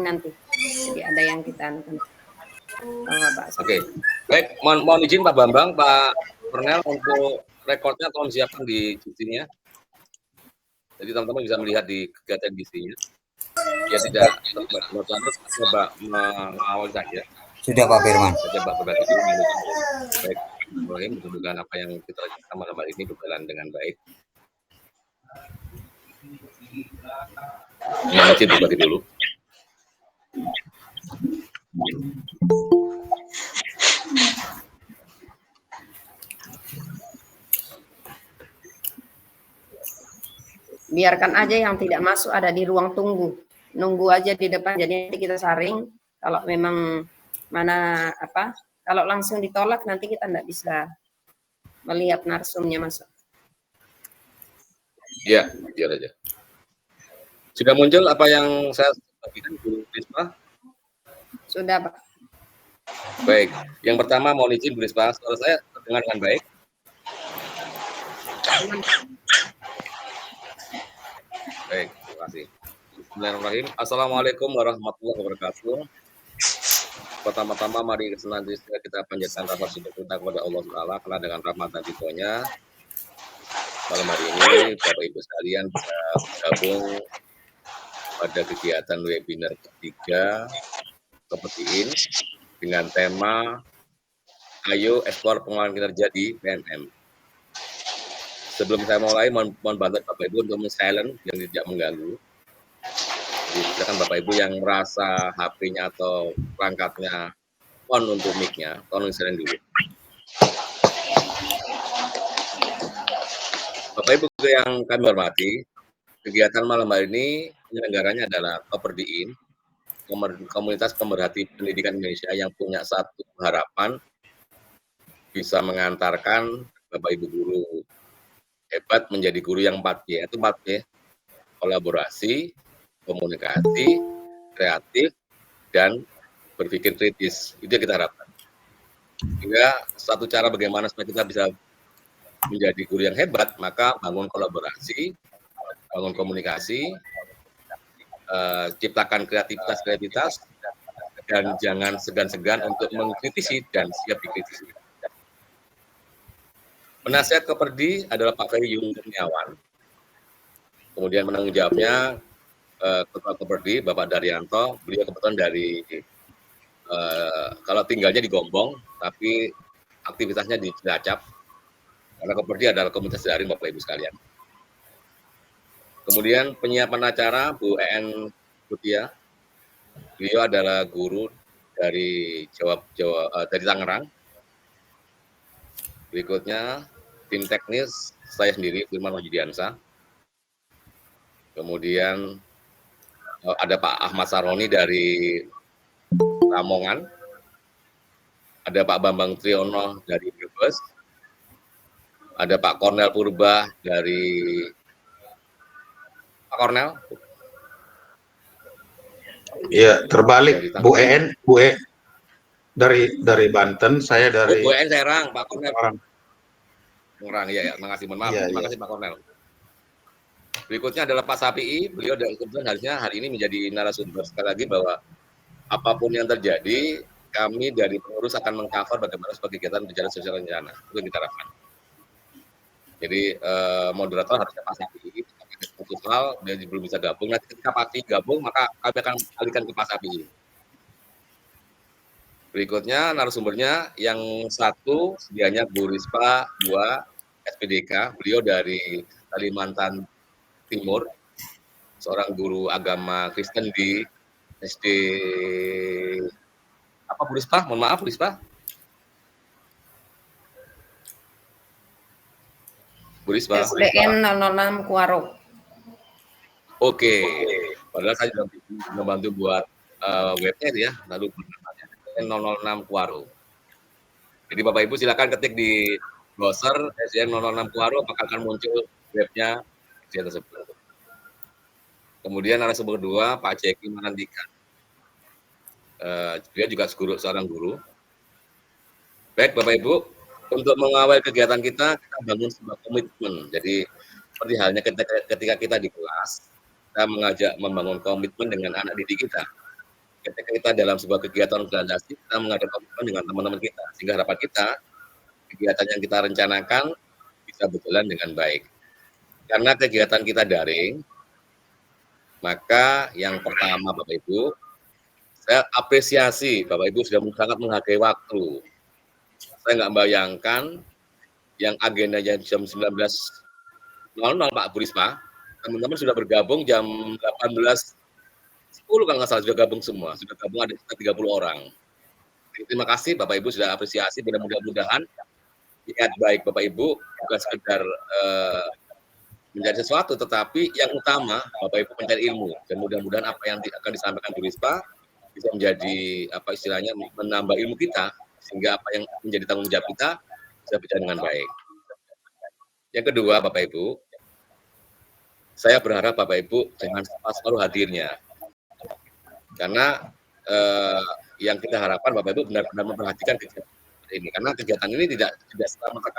nanti. Jadi ada yang kita anukan. Oke. Baik, mohon izin Pak Bambang, Pak Kornel untuk rekodnya tolong siapkan di GC-nya. Jadi teman-teman bisa melihat di kegiatan GC-nya. Ya tidak coba mengawal saja. Sudah Pak Firman. Saya coba berbagi dulu. Baik, mudah-mudahan apa yang kita lakukan malam hari ini berjalan dengan baik. Mohon izin berbagi dulu. Biarkan aja yang tidak masuk ada di ruang tunggu, nunggu aja di depan. Jadi nanti kita saring. Kalau memang mana apa, kalau langsung ditolak nanti kita tidak bisa melihat narsumnya masuk. Ya, biar aja. Sudah muncul apa yang saya bagikan, Bu Risma? Sudah, Pak. Baik, yang pertama mohon izin Bu Risma, suara saya terdengar dengan baik. Baik, terima kasih. Bismillahirrahmanirrahim. Assalamualaikum warahmatullahi wabarakatuh. Pertama-tama mari senantiasa kita panjatkan rasa syukur kita kepada Allah Taala karena dengan rahmat dan ridhonya malam hari ini Bapak Ibu sekalian bisa bergabung pada kegiatan webinar ketiga seperti ini dengan tema Ayo Eksplor Pengelolaan Kinerja di PNM. Sebelum saya mulai, mohon bantu Bapak Ibu untuk men-silent yang tidak mengganggu. Jadi, silakan Bapak Ibu yang merasa HP-nya atau perangkatnya on untuk mic-nya, tolong silent dulu. Bapak Ibu yang kami hormati, kegiatan malam hari ini penyelenggaranya adalah Koperdiin, komunitas pemerhati pendidikan Indonesia yang punya satu harapan bisa mengantarkan Bapak Ibu guru hebat menjadi guru yang 4P, itu 4P, kolaborasi, komunikasi, kreatif, dan berpikir kritis. Itu yang kita harapkan. Sehingga satu cara bagaimana supaya kita bisa menjadi guru yang hebat, maka bangun kolaborasi, bangun komunikasi, ciptakan kreativitas, dan jangan segan-segan untuk mengkritisi dan siap dikritisi. Penasihat Koperdi adalah Pak Ferry Yung Kurniawan. Kemudian penanggung jawabnya Ketua Koperdi Bapak Daryanto. Beliau kebetulan dari kalau tinggalnya di Gombong, tapi aktivitasnya di Cilacap. Karena Koperdi adalah komunitas daring Bapak Ibu sekalian. Kemudian penyiapan acara Bu En Putia. Beliau adalah guru dari dari Tangerang. Berikutnya tim teknis saya sendiri Firman Wahyudiansa. Kemudian ada Pak Ahmad Saroni dari Lamongan. Ada Pak Bambang Triyono dari Brebes. Ada Pak Kornel Purba dari Pak Kornel. Iya, terbalik. Bu En dari Banten, saya dari Bu En Serang, Pak Kornel. Orang, ya, makasih, mohon maaf. Terima kasih Pak Kornel. Berikutnya adalah Pak Sapii, beliau kebetulan harusnya hari ini menjadi narasumber. Sekali lagi bahwa apapun yang terjadi, kami dari pengurus akan mengcover bagaimana sebagai kegiatan berjalan sosial rencana. Itu yang kita harapkan. Jadi moderator harusnya Pak Sapii, satu hal dia belum bisa gabung. Nanti ketika Pak gabung, maka kami akan alihkan ke Pak Sapii. Berikutnya narasumbernya yang satu sedianya Bu Rispa 2 SPDK, beliau dari Kalimantan Timur, seorang guru agama Kristen di SD apa Bu Rispa? Mohon maaf Bu Rispa. Bu Rispa. SDN 006 Kuaro. Oke, padahal saya sudah membantu buat webnya ya, lalu 006 Kuaro. Jadi Bapak Ibu silakan ketik di browser SDN 006 Kuaro, maka akan muncul webnya SDN tersebut. Kemudian narasumber kedua Pak Jeki Manandika. Dia juga seorang guru. Baik Bapak Ibu, untuk mengawal kegiatan kita bangun sebuah komitmen. Jadi seperti halnya ketika kita di kelas, kita mengajak membangun komitmen dengan anak didik kita. ketika kita dalam sebuah kegiatan organisasi, kita mengadakan komitmen dengan teman-teman kita, sehingga harapan kita kegiatan yang kita rencanakan bisa berjalan dengan baik. Karena kegiatan kita daring, maka yang pertama Bapak Ibu, saya apresiasi Bapak Ibu sudah sangat menghargai waktu. Saya nggak bayangkan yang agendanya jam 19.00 Pak Bu Risma, teman-teman sudah bergabung jam 18.10 kalau nggak salah, sudah gabung semua, sudah gabung ada sekitar 30 orang. Terima kasih Bapak Ibu sudah apresiasi, mudah-mudahan niat baik Bapak Ibu bukan sekedar mencari sesuatu, tetapi yang utama Bapak Ibu mencari ilmu, dan mudah-mudahan apa yang akan disampaikan Bu Risma bisa menjadi apa istilahnya menambah ilmu kita, sehingga apa yang menjadi tanggung jawab kita bisa berjalan dengan baik. Yang kedua Bapak Ibu, saya berharap Bapak Ibu jangan separuh hadirnya, karena yang kita harapkan Bapak Ibu benar-benar memperhatikan kegiatan ini, karena kegiatan ini tidak serta-merta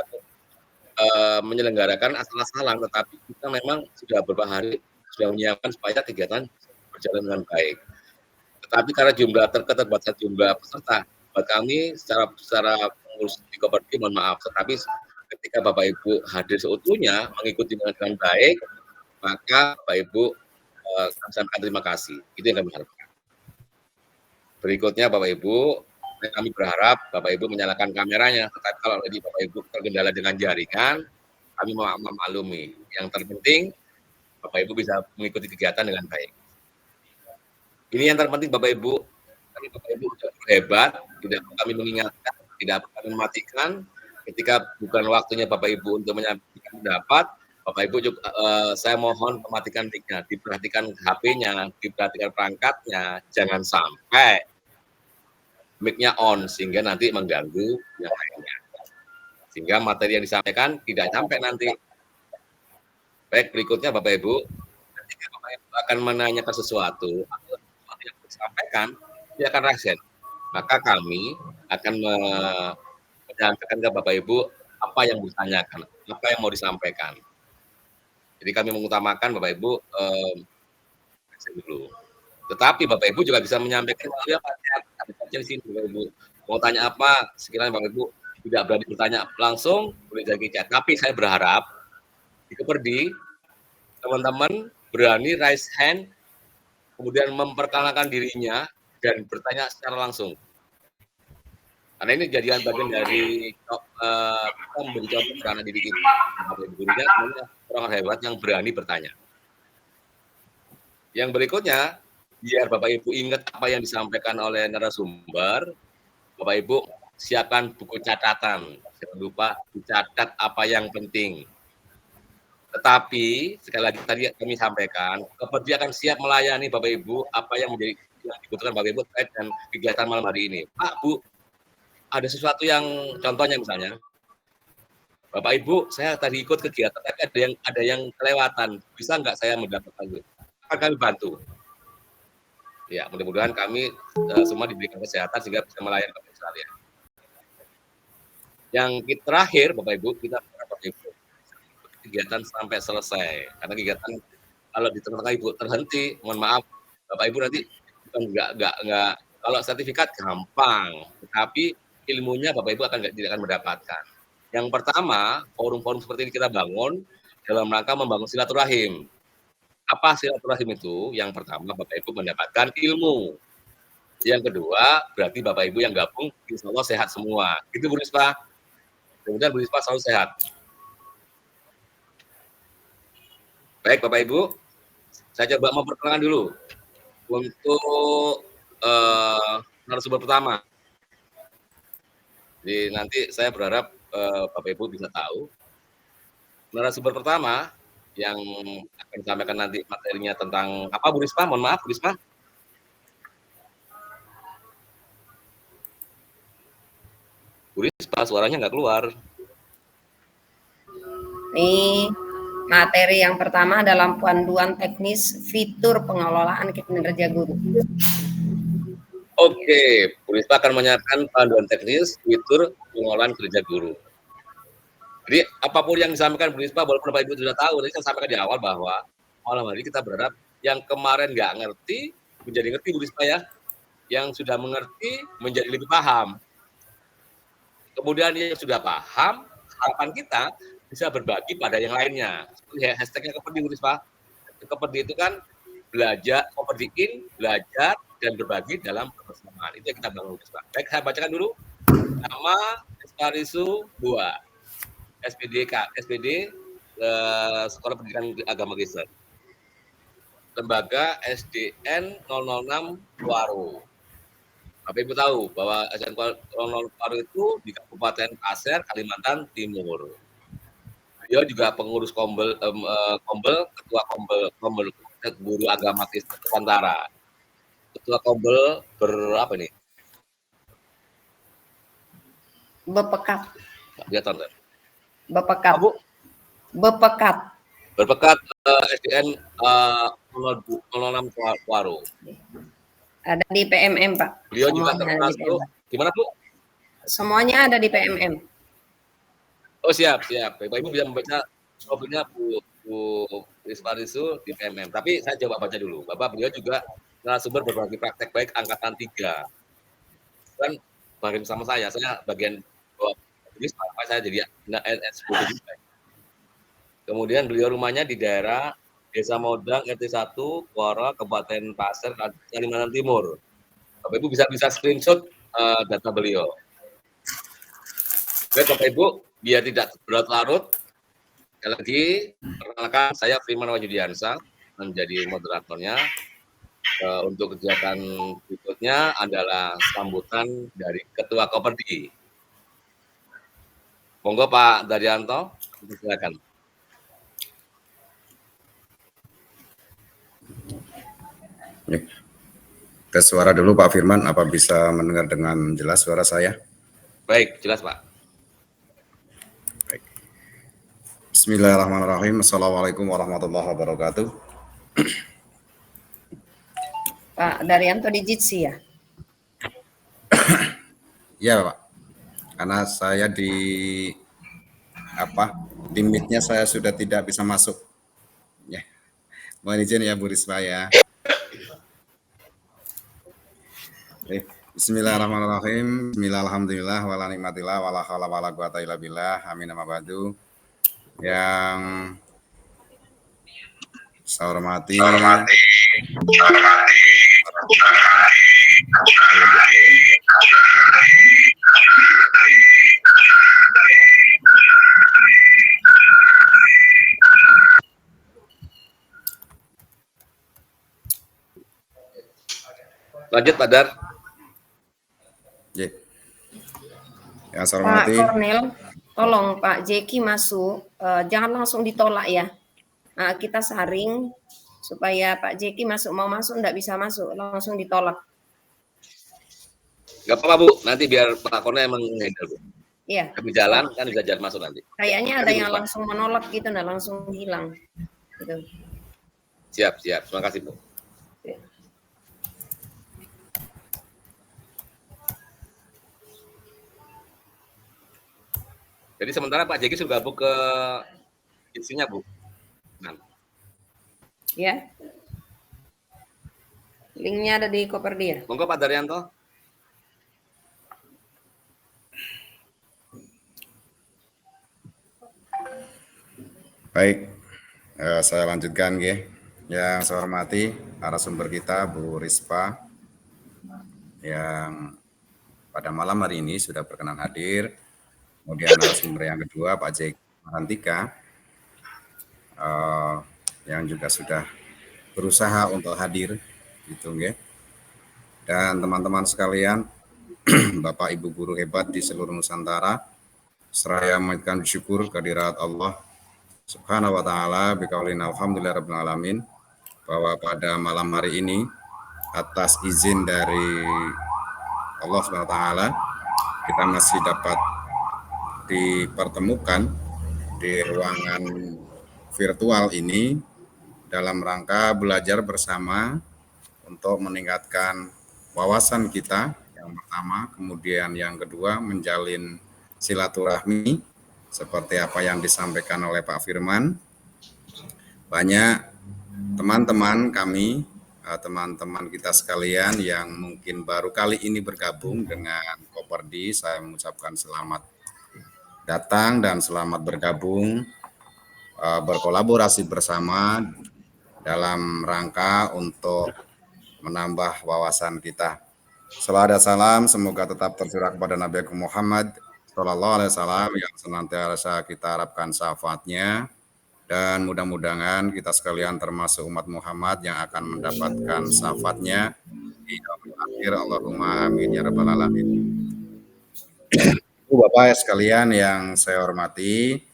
menyelenggarakan asal-asalan, tetapi kita memang sudah beberapa hari sudah menyiapkan supaya kegiatan berjalan dengan baik. Tetapi karena keterbatasan jumlah peserta, buat kami secara pengurus di Koperdi mohon maaf, tetapi ketika Bapak Ibu hadir seutuhnya mengikuti dengan baik, maka Bapak Ibu kami sampaikan terima kasih. Itu yang kami harapkan. Berikutnya Bapak Ibu, kami berharap Bapak Ibu menyalakan kameranya, tetapi kalau tadi Bapak Ibu terkendala dengan jaringan, kami memaklumi. Yang terpenting Bapak Ibu bisa mengikuti kegiatan dengan baik. Ini yang terpenting Bapak Ibu, karena Bapak Ibu sudah hebat, tidak kami mengingatkan, tidak kami mematikan, ketika bukan waktunya Bapak Ibu untuk menyampaikan pendapat, Bapak Ibu juga, saya mohon mematikan mic-nya, diperhatikan HP-nya, diperhatikan perangkatnya, jangan sampai mic-nya on sehingga nanti mengganggu yang lainnya, sehingga materi yang disampaikan tidak sampai nanti. Baik, berikutnya Bapak Ibu, ketika Bapak Ibu akan menanyakan sesuatu atau sesuatu yang disampaikan, dia akan rasen. Maka kami akan menyampaikan ke Bapak Ibu apa yang ditanyakan, apa yang mau disampaikan. Jadi kami mengutamakan Bapak Ibu dulu. Tetapi Bapak Ibu juga bisa menyampaikan di sini Bapak Ibu mau tanya apa, sekiranya Bapak Ibu tidak berani bertanya langsung, boleh jadi chat. Tapi saya berharap di Koperdi teman-teman berani raise hand, kemudian memperkenalkan dirinya dan bertanya secara langsung. Karena ini jadian bagian dari kita memberi contoh karena diri kita, Bapak Ibu gurunya semuanya orang hebat yang berani bertanya. Yang berikutnya, biar Bapak Ibu ingat apa yang disampaikan oleh narasumber, Bapak Ibu siapkan buku catatan. Jangan lupa dicatat apa yang penting. Tetapi sekali lagi tadi kami sampaikan, Koperdi akan siap melayani Bapak Ibu apa yang menjadi yang dibutuhkan Bapak Ibu terkait dengan kegiatan malam hari ini. Pak, Bu, ada sesuatu yang contohnya misalnya, Bapak Ibu, saya tadi ikut kegiatan, tapi ada yang kelewatan. Bisa nggak saya mendapatkan itu? Akan kami bantu. Ya, mudah-mudahan kami semua diberikan kesehatan sehingga bisa melayani Bapak Ibu sekalian. Yang terakhir, Bapak Ibu, kita Bapak Ibu kegiatan sampai selesai. Karena kegiatan kalau di tengah-tengah Ibu terhenti, mohon maaf, Bapak Ibu nanti nggak kalau sertifikat gampang, tetapi ilmunya Bapak Ibu tidak akan mendapatkan. Yang pertama, forum-forum seperti ini kita bangun dalam rangka membangun silaturahim. Apa silaturahim itu? Yang pertama, Bapak Ibu mendapatkan ilmu. Yang kedua, berarti Bapak Ibu yang gabung, insya Allah sehat semua. Itu Bu Risma. Kemudian Bu Risma selalu sehat. Baik Bapak Ibu, saya coba memperkenalkan dulu untuk narasumber pertama. Jadi nanti saya berharap Bapak Ibu bisa tahu. Narasumber pertama yang akan disampaikan nanti materinya tentang apa Bu Risma? Mohon maaf Bu Risma. Bu Risma suaranya nggak keluar. Ini materi yang pertama dalam panduan teknis fitur pengelolaan kinerja guru. Oke, Bu Risma akan menyiapkan panduan teknis fitur pengelolaan kinerja guru. Jadi apapun yang disampaikan Bu Risma, walaupun Bapak Ibu sudah tahu, tadi saya sampaikan di awal bahwa malam hari kita berharap yang kemarin nggak ngerti menjadi ngerti Bu Risma ya. yang sudah mengerti menjadi lebih paham. Kemudian yang sudah paham, harapan kita bisa berbagi pada yang lainnya. Hashtagnya Koperdi, Pak. Koperdi itu kan belajar, Koperdiin, belajar, dan berbagi dalam kebersamaan. Itu yang kita bangun, Pak. Baik, saya bacakan dulu. Nama Esparisu 2. SPD Sekolah Pendidikan Agama Kristen. Lembaga SDN 006 Waro. Bapak Ibu tahu bahwa SDN 006 Waro itu di Kabupaten Pasir, Kalimantan Timur. Dia juga pengurus Kombel, ketua Kombel Guru Agama Kristen Nusantara. Ketua Kombel berapa nih? Bepekat. Dia tahu nggak? Bepekat. Bu? Bepekat. Berpekat SDN 06 Waro. Ada di PMM, Pak. Beliau juga termasuk. Gimana, Bu? Semuanya ada di PMM. Oh, siap. Bapak Ibu bisa membaca profilnya Bu Esparisu di PMM. Tapi saya coba baca dulu. Bapak beliau juga narasumber berbagi praktek baik angkatan 3. Kan bareng sama saya bagian tulis, saya jadi NS10 juga. Kemudian beliau rumahnya di daerah Desa Modang RT 1 Kuara Kabupaten Pasir Kalimantan Timur. Bapak Ibu bisa screenshot data beliau. Baik Bapak Ibu, biar tidak berlarut-larut, sekali lagi perkenalkan saya Firman Wahyudiansyah menjadi moderatornya. Untuk kegiatan berikutnya adalah sambutan dari Ketua Koperdi. Monggo Pak Daryanto, silakan. Tes suara dulu Pak Firman, apa bisa mendengar dengan jelas suara saya? Baik, jelas Pak. Baik. Bismillahirrahmanirrahim. Assalamualaikum warahmatullahi wabarakatuh. Pak Daryanto di JITSI ya? Iya Pak, karena saya di meet-nya saya sudah tidak bisa masuk. Ya, mohon izin ya Bu Risma ya. Bismillahirrahmanirrahim. Bismillahirrahmanirrahim. Wala nikmatillah wala haula wala quwata illa billah. Amin amma ba'du. Yang saya hormati. Lanjut Pak Dar. Yang saya hormati. Pak Kornel, tolong Pak Jeki masuk, jangan langsung ditolak ya. Nah, kita saring supaya Pak Jeki mau masuk enggak bisa masuk, langsung ditolak. Gak apa-apa Bu, nanti biar Pak Kornel emang handle Bu. Iya. Tapi jalan kan bisa jalan masuk nanti. Kayaknya ada yang langsung menolak gitu, nah langsung hilang. Gitu. Siap. Terima kasih Bu. Ya. Jadi sementara Pak Jeki sudah gabung ke isinya Bu. Nah. Ya. Linknya ada di Koperdi ya. Monggo Pak Daryanto. Baik, saya lanjutkan ya. Yang saya hormati narasumber kita Bu Rispa yang pada malam hari ini sudah berkenan hadir. Kemudian narasumber yang kedua Pak Jeki Marantika yang juga sudah berusaha untuk hadir gitu ya. Dan teman-teman sekalian, Bapak Ibu guru hebat di seluruh Nusantara, seraya mengucapkan syukur kehadirat Allah Subhanahu wa taala biqaulin alhamdulillahirabbil alamin, bahwa pada malam hari ini atas izin dari Allah Subhanahu wa taala kita masih dapat dipertemukan di ruangan virtual ini dalam rangka belajar bersama untuk meningkatkan wawasan kita yang pertama, kemudian yang kedua menjalin silaturahmi seperti apa yang disampaikan oleh Pak Firman. Banyak teman-teman kami teman-teman kita sekalian yang mungkin baru kali ini bergabung dengan Koperdi, saya mengucapkan selamat datang dan selamat bergabung, berkolaborasi bersama dalam rangka untuk menambah wawasan kita. Salawat dan salam semoga tetap tercurah kepada Nabi Muhammad Sallallahu Alaihi Wasallam yang senantiasa kita harapkan syafaatnya, dan mudah-mudahan kita sekalian termasuk umat Muhammad yang akan mendapatkan syafaatnya di yaumil akhir. Allahumma amin ya rabbal alamin. Ibu Bapak sekalian yang saya hormati,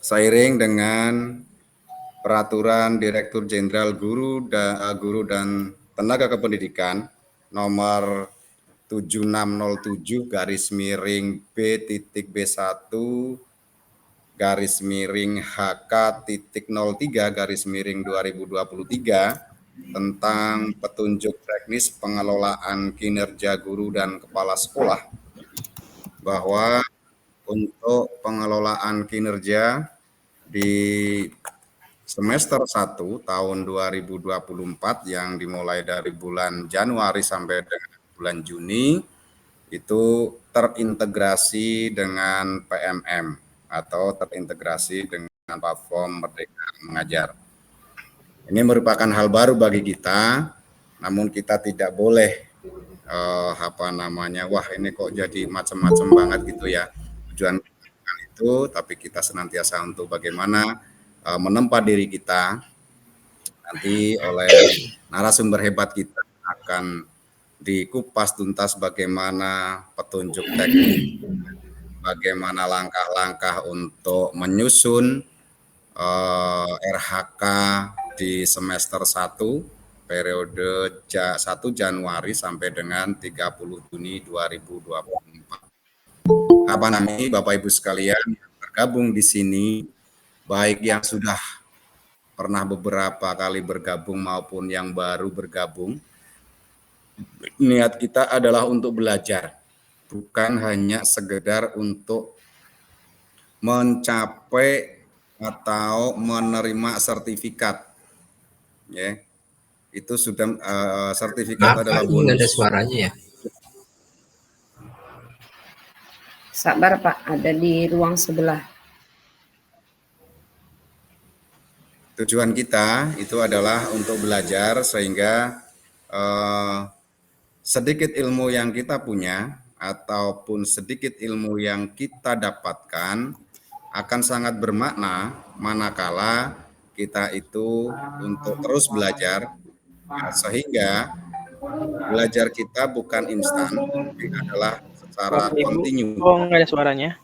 seiring dengan Peraturan Direktur Jenderal Guru dan Tenaga Kependidikan nomor 7607-HK.03-2023 tentang petunjuk teknis pengelolaan kinerja guru dan kepala sekolah, bahwa untuk pengelolaan kinerja di semester 1 tahun 2024 yang dimulai dari bulan Januari sampai dengan bulan Juni itu terintegrasi dengan PMM atau terintegrasi dengan platform Merdeka Mengajar. Ini merupakan hal baru bagi kita, namun kita tidak boleh wah ini kok jadi macam-macam banget gitu ya. Tujuan itu, tapi kita senantiasa untuk bagaimana menempa diri kita. Nanti oleh narasumber hebat kita akan dikupas tuntas bagaimana petunjuk teknik, bagaimana langkah-langkah untuk menyusun RHK di semester 1 periode 1 Januari sampai dengan 30 Juni 2024. Apa namanya Bapak Ibu sekalian yang tergabung di sini, baik yang sudah pernah beberapa kali bergabung maupun yang baru bergabung, niat kita adalah untuk belajar, bukan hanya sekedar untuk mencapai atau menerima sertifikat. Ya, itu sudah sertifikat adalah bonus. Ada suaranya ya. Sabar Pak, ada di ruang sebelah. Tujuan kita itu adalah untuk belajar sehingga sedikit ilmu yang kita punya ataupun sedikit ilmu yang kita dapatkan akan sangat bermakna manakala kita itu untuk terus belajar, ya, sehingga belajar kita bukan instan, tapi adalah secara kontinu. Oh, nggak ada suaranya.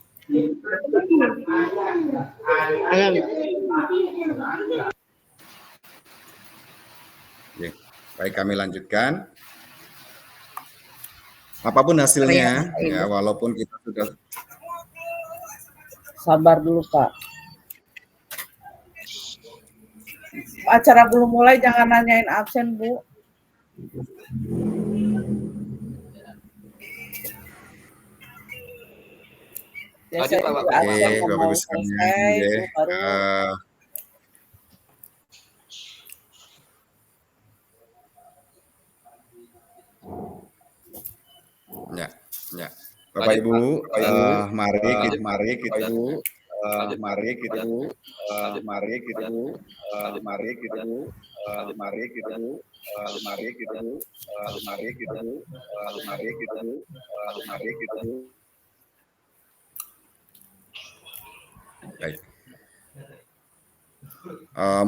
Oke, baik, kami lanjutkan. Apapun hasilnya, ya, walaupun kita sudah sabar dulu Pak. Acara belum mulai, jangan nanyain absen Bu. Lanjut, Pak. Oke, Bapak Ibu sekalian, ya. Bapak Ibu, mari kita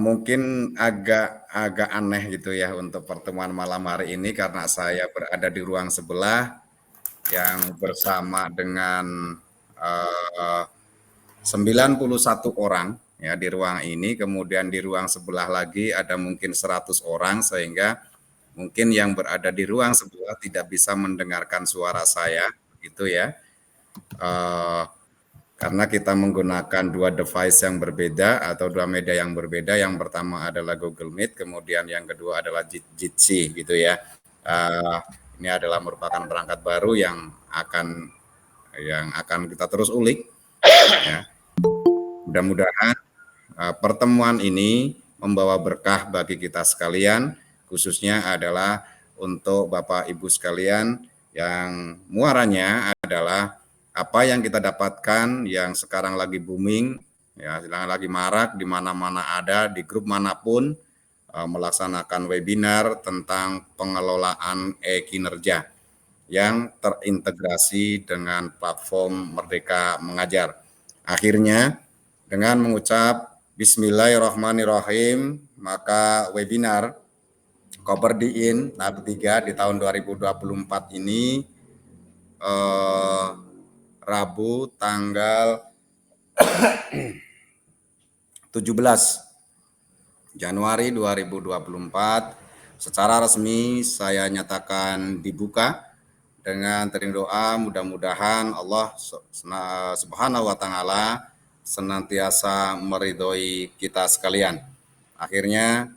mungkin agak aneh gitu ya untuk pertemuan malam hari ini, karena saya berada di ruang sebelah yang bersama dengan 91 orang ya di ruang ini, kemudian di ruang sebelah lagi ada mungkin 100 orang, sehingga mungkin yang berada di ruang sebelah tidak bisa mendengarkan suara saya gitu ya. Karena kita menggunakan dua device yang berbeda atau dua media yang berbeda. Yang pertama adalah Google Meet, kemudian yang kedua adalah Jitsi gitu ya. Ini adalah merupakan perangkat baru yang akan kita terus ulik. Ya. Mudah-mudahan pertemuan ini membawa berkah bagi kita sekalian, khususnya adalah untuk Bapak Ibu sekalian yang muaranya adalah apa yang kita dapatkan yang sekarang lagi booming, ya, lagi marak di mana-mana ada, di grup manapun, melaksanakan webinar tentang pengelolaan e-kinerja yang terintegrasi dengan platform Merdeka Mengajar. Akhirnya, dengan mengucap Bismillahirrahmanirrahim, maka webinar Koperdiin tahap 3 di tahun 2024 ini Rabu tanggal 17 Januari 2024 secara resmi saya nyatakan dibuka dengan terindah doa mudah-mudahan Allah Subhanahu wa taala senantiasa meridhoi kita sekalian. Akhirnya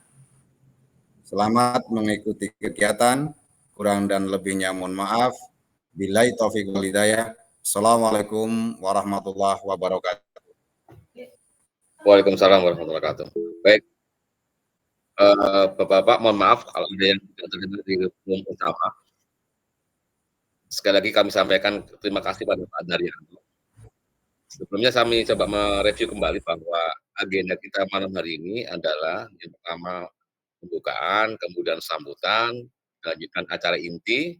selamat mengikuti kegiatan, kurang dan lebihnya mohon maaf. Billahi taufiq wal hidayah. Assalamualaikum warahmatullahi wabarakatuh. Waalaikumsalam warahmatullahi wabarakatuh. Baik, Bapak-Bapak, mohon maaf kalau ada yang tidak terdengar di room utama. Sekali lagi kami sampaikan terima kasih pada Pak Daryanto. Sebelumnya kami coba mereview kembali bahwa agenda kita malam hari ini adalah yang pertama pembukaan, kemudian sambutan, lanjutkan acara inti,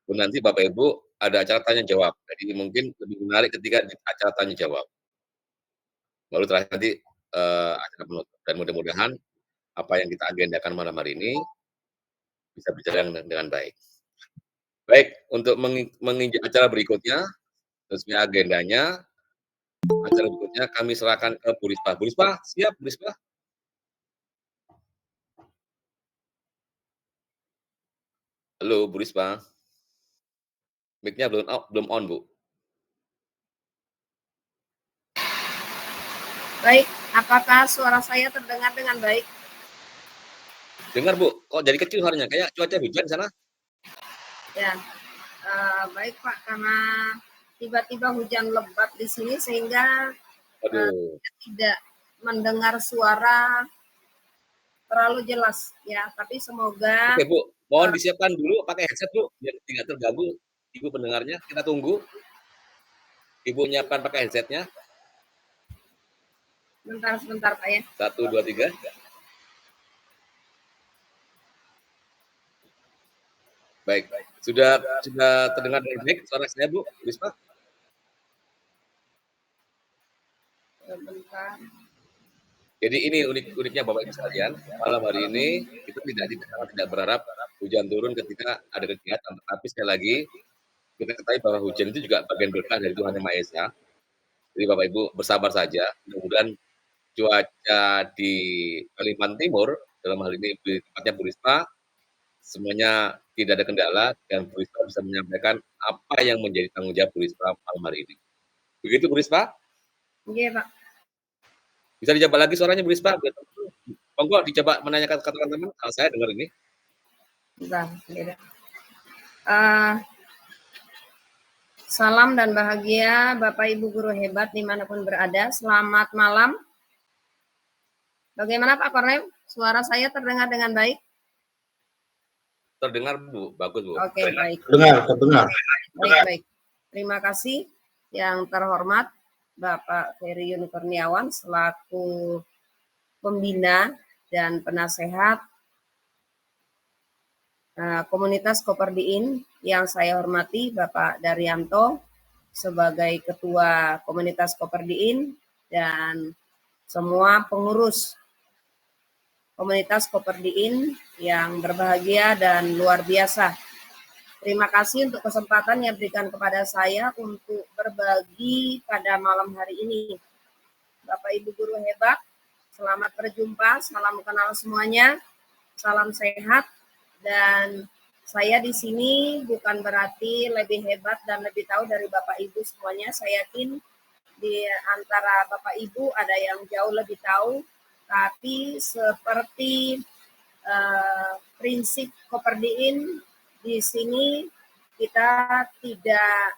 kemudian nanti Bapak Ibu ada acara tanya jawab. Jadi mungkin lebih menarik ketika di acara tanya jawab. Baru terakhir nanti acara penutup. Dan mudah-mudahan apa yang kita agendakan malam hari ini bisa berjalan dengan baik. Baik, untuk menginjak acara berikutnya, resmi agendanya, acara berikutnya kami serahkan ke Bu Rispa. Bu Rispa, siap Bu Rispa? Halo Bu Rispa. Mic-nya belum on, Bu. Baik, apakah suara saya terdengar dengan baik? Dengar Bu, kok jadi kecil suaranya? Kayak cuaca hujan di sana? Ya, baik Pak, karena tiba-tiba hujan lebat di sini sehingga tidak mendengar suara terlalu jelas ya, tapi semoga. Oke Bu, mohon disiapkan dulu pakai headset Bu, biar tidak terganggu Ibu pendengarnya. Kita tunggu. Ibu nyiapkan pakai headsetnya. Sebentar Pak ya. 1, 2, 3. Baik, sudah terdengar dengan baik suara saya Bu Rispa? Sebentar. Jadi ini uniknya Bapak Ibu sekalian, malam hari ini kita tidak berharap hujan turun ketika ada kegiatan, tetapi sekali lagi kita ketahui bahwa hujan itu juga bagian berkah dari Tuhan Yang Maha Esa. Jadi Bapak Ibu bersabar saja, mudah-mudahan cuaca di Kalimantan Timur, dalam hal ini di tempatnya Bu Rispa, semuanya tidak ada kendala dan Bu Rispa bisa menyampaikan apa yang menjadi tanggung jawab Bu Rispa malam hari ini. Begitu Bu Rispa? Iya Pak. Bisa dicoba lagi suaranya Bu Rispa? Monggo dicoba menanyakan ke teman-teman, kalau saya dengar ini. Bentar, salam dan bahagia Bapak Ibu guru hebat dimanapun berada. Selamat malam. Bagaimana Pak Kornem? Suara saya terdengar dengan baik? Terdengar Bu, bagus Bu. Oke, baik. Terdengar. Baik. Terima kasih yang terhormat Bapak Ferry Yunikurniawan selaku pembina dan penasehat komunitas Koperdiin, yang saya hormati Bapak Daryanto sebagai ketua komunitas Koperdiin dan semua pengurus komunitas Koperdiin yang berbahagia dan luar biasa. Terima kasih untuk kesempatan yang diberikan kepada saya untuk berbagi pada malam hari ini. Bapak Ibu guru hebat, selamat berjumpa, salam kenal semuanya, salam sehat, dan saya di sini bukan berarti lebih hebat dan lebih tahu dari Bapak Ibu semuanya. Saya yakin di antara Bapak Ibu ada yang jauh lebih tahu, tapi seperti prinsip Koperdiin, di sini kita tidak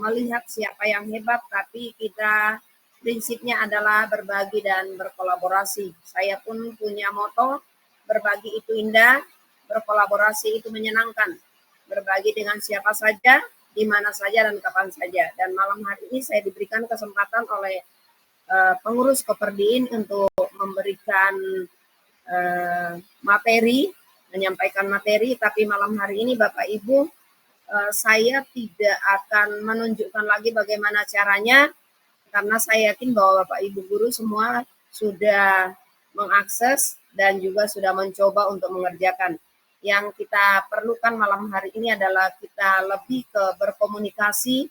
melihat siapa yang hebat, tapi kita prinsipnya adalah berbagi dan berkolaborasi. Saya pun punya moto, berbagi itu indah, berkolaborasi itu menyenangkan. Berbagi dengan siapa saja, di mana saja dan kapan saja. Dan malam hari ini saya diberikan kesempatan oleh pengurus Koperdiin untuk memberikan materi, menyampaikan materi, tapi malam hari ini Bapak Ibu, saya tidak akan menunjukkan lagi bagaimana caranya, karena saya yakin bahwa Bapak Ibu guru semua sudah mengakses dan juga sudah mencoba untuk mengerjakan. Yang kita perlukan malam hari ini adalah kita lebih ke berkomunikasi,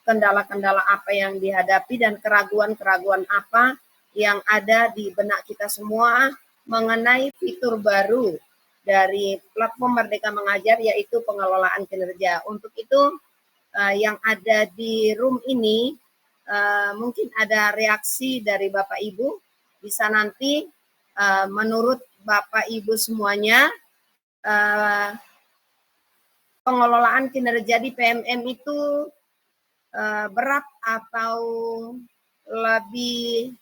kendala-kendala apa yang dihadapi dan keraguan-keraguan apa yang ada di benak kita semua mengenai fitur baru dari platform Merdeka Mengajar, yaitu pengelolaan kinerja. Untuk itu yang ada di room ini mungkin ada reaksi dari Bapak Ibu, bisa nanti menurut Bapak Ibu semuanya pengelolaan kinerja di PMM itu berat atau lebih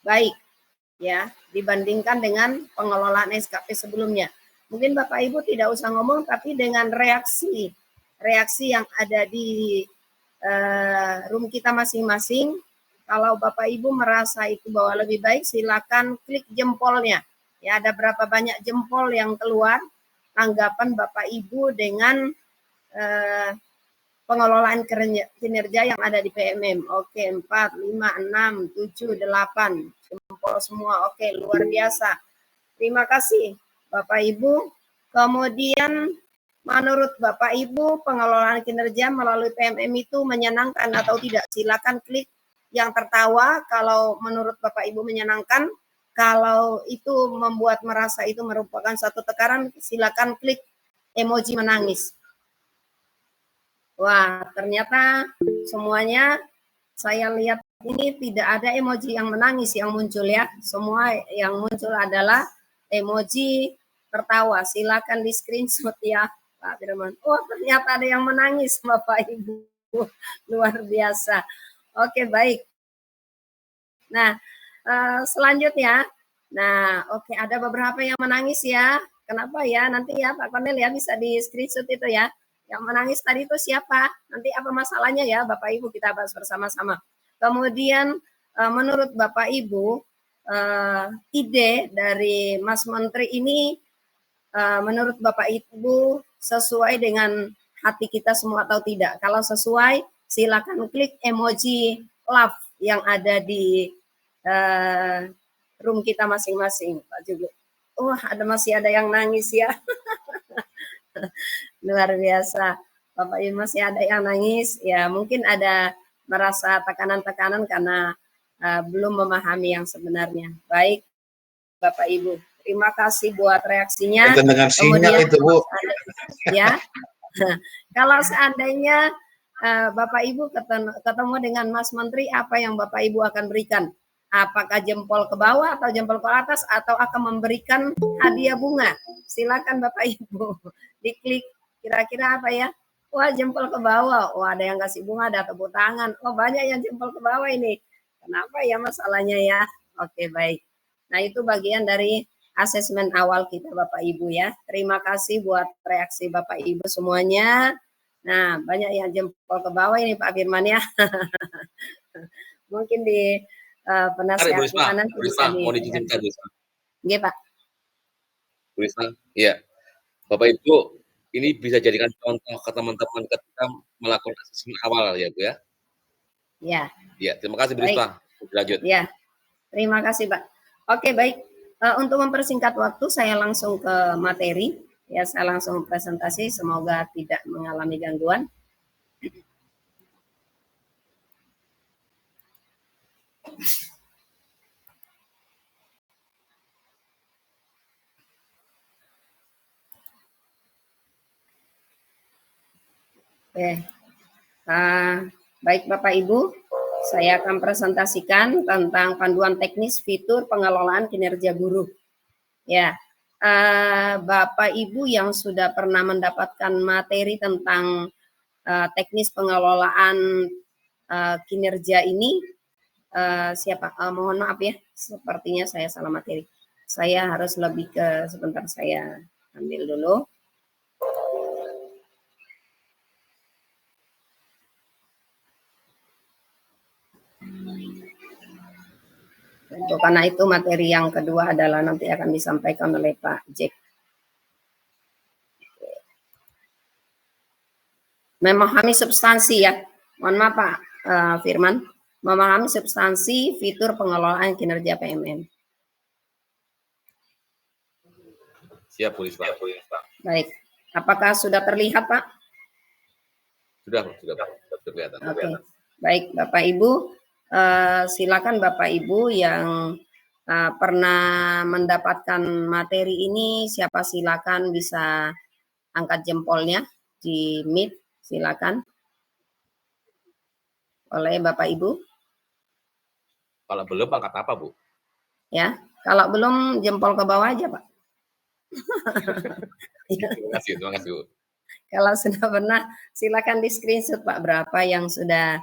baik ya dibandingkan dengan pengelolaan SKP sebelumnya. Mungkin Bapak Ibu tidak usah ngomong, tapi dengan reaksi yang ada di room kita masing-masing, kalau Bapak Ibu merasa itu bahwa lebih baik, silakan klik jempolnya. Ya, ada berapa banyak jempol yang keluar tanggapan Bapak Ibu dengan pengelolaan kinerja yang ada di PMM. Oke, 4, 5, 6, 7, 8 jempol semua. Oke, luar biasa. Terima kasih Bapak Ibu. Kemudian menurut Bapak Ibu pengelolaan kinerja melalui PMM itu menyenangkan atau tidak? Silakan klik yang tertawa kalau menurut Bapak Ibu menyenangkan. Kalau itu membuat merasa itu merupakan satu tekanan, silakan klik emoji menangis. Wah, ternyata semuanya saya lihat ini tidak ada emoji yang menangis yang muncul ya. Semua yang muncul adalah emoji tertawa. Silakan di screenshot ya Pak Firman. Oh, ternyata ada yang menangis Bapak Ibu. Luar biasa. Oke, baik. Nah, selanjutnya. Nah, oke, ada beberapa yang menangis ya. Kenapa ya? Nanti ya Pak Kornel ya bisa di screenshot itu ya. Yang menangis tadi itu siapa? Nanti apa masalahnya ya Bapak Ibu, kita bahas bersama-sama. Kemudian menurut Bapak Ibu, ide dari Mas Menteri ini menurut Bapak Ibu sesuai dengan hati kita semua atau tidak? Kalau sesuai, silakan klik emoji love yang ada di room kita masing-masing, Pak Jugo. Wah, masih ada yang nangis ya. Luar biasa. Bapak Ibu masih ada yang nangis, ya mungkin ada merasa tekanan-tekanan karena belum memahami yang sebenarnya. Baik, Bapak Ibu, terima kasih buat reaksinya. Dengan sinyal itu, Bu. Ya, kalau seandainya Bapak Ibu ketemu dengan Mas Menteri, apa yang Bapak Ibu akan berikan? Apakah jempol ke bawah atau jempol ke atas atau akan memberikan hadiah bunga? Silakan Bapak Ibu diklik kira-kira apa ya? Wah, jempol ke bawah. Wah, ada yang kasih bunga, ada tepuk tangan. Oh, banyak yang jempol ke bawah ini. Kenapa ya masalahnya ya? Oke, baik. Nah, itu bagian dari asesmen awal kita Bapak Ibu ya. Terima kasih buat reaksi Bapak Ibu semuanya. Nah, banyak yang jempol ke bawah ini Pak Firman ya. Mungkin di penasihat kanan bisa di. Mau diceritakan, Bu Risma. Iya, Pak. Bu Risma, iya. Bapak Ibu, ini bisa jadikan contoh ke teman-teman ketika melakukan asesmen awal ya, Bu ya. Ya. Ya, terima kasih Bu Risma. Lanjut. Ya, terima kasih Pak. Oke, baik. Untuk mempersingkat waktu, saya langsung ke materi. Ya, saya langsung presentasi. Semoga tidak mengalami gangguan. Oke. Baik Bapak Ibu, saya akan presentasikan tentang panduan teknis fitur pengelolaan kinerja guru. Ya, Bapak Ibu yang sudah pernah mendapatkan materi tentang teknis pengelolaan kinerja ini, siapa? Mohon maaf ya, sepertinya saya salah materi. Saya harus lebih ke, sebentar saya ambil dulu. Karena itu materi yang kedua adalah nanti akan disampaikan oleh Pak Jack. Memahami substansi ya. Mohon maaf Pak Firman. Memahami substansi fitur pengelolaan kinerja PMM. Siap, Bu Risma. Baik. Apakah sudah terlihat Pak? Sudah kelihatan. Oke. Baik Bapak Ibu. Silakan Bapak Ibu yang pernah mendapatkan materi ini, siapa silakan bisa angkat jempolnya di Meet, silakan. Oleh Bapak Ibu. Kalau belum angkat apa, Bu? Ya, kalau belum jempol ke bawah aja, Pak. Terima kasih, Bu. Kalau sudah pernah, silakan di screenshot Pak berapa yang sudah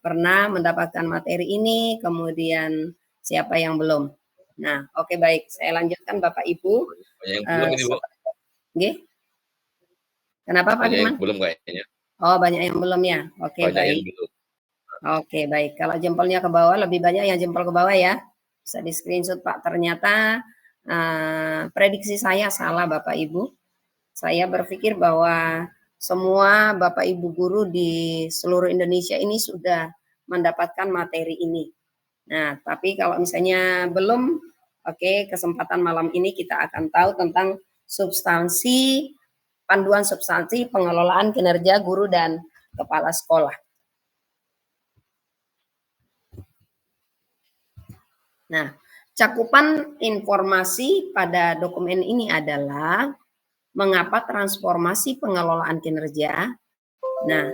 pernah mendapatkan materi ini, kemudian siapa yang belum. Nah, oke baik, saya lanjutkan Bapak Ibu. Banyak yang belum ini, Bu. Oke. Kenapa Pak Firman? Belum kayaknya. Oh, banyak yang belum ya. Oke, banyak baik. Yang belum. Oke, baik. Kalau jempolnya ke bawah, lebih banyak yang jempol ke bawah ya. Bisa di screenshot Pak. Ternyata prediksi saya salah Bapak Ibu. Saya berpikir bahwa semua Bapak Ibu guru di seluruh Indonesia ini sudah mendapatkan materi ini. Nah, tapi kalau misalnya belum, oke, kesempatan malam ini kita akan tahu tentang substansi, panduan substansi pengelolaan kinerja guru dan kepala sekolah. Nah, cakupan informasi pada dokumen ini adalah mengapa transformasi pengelolaan kinerja. Nah,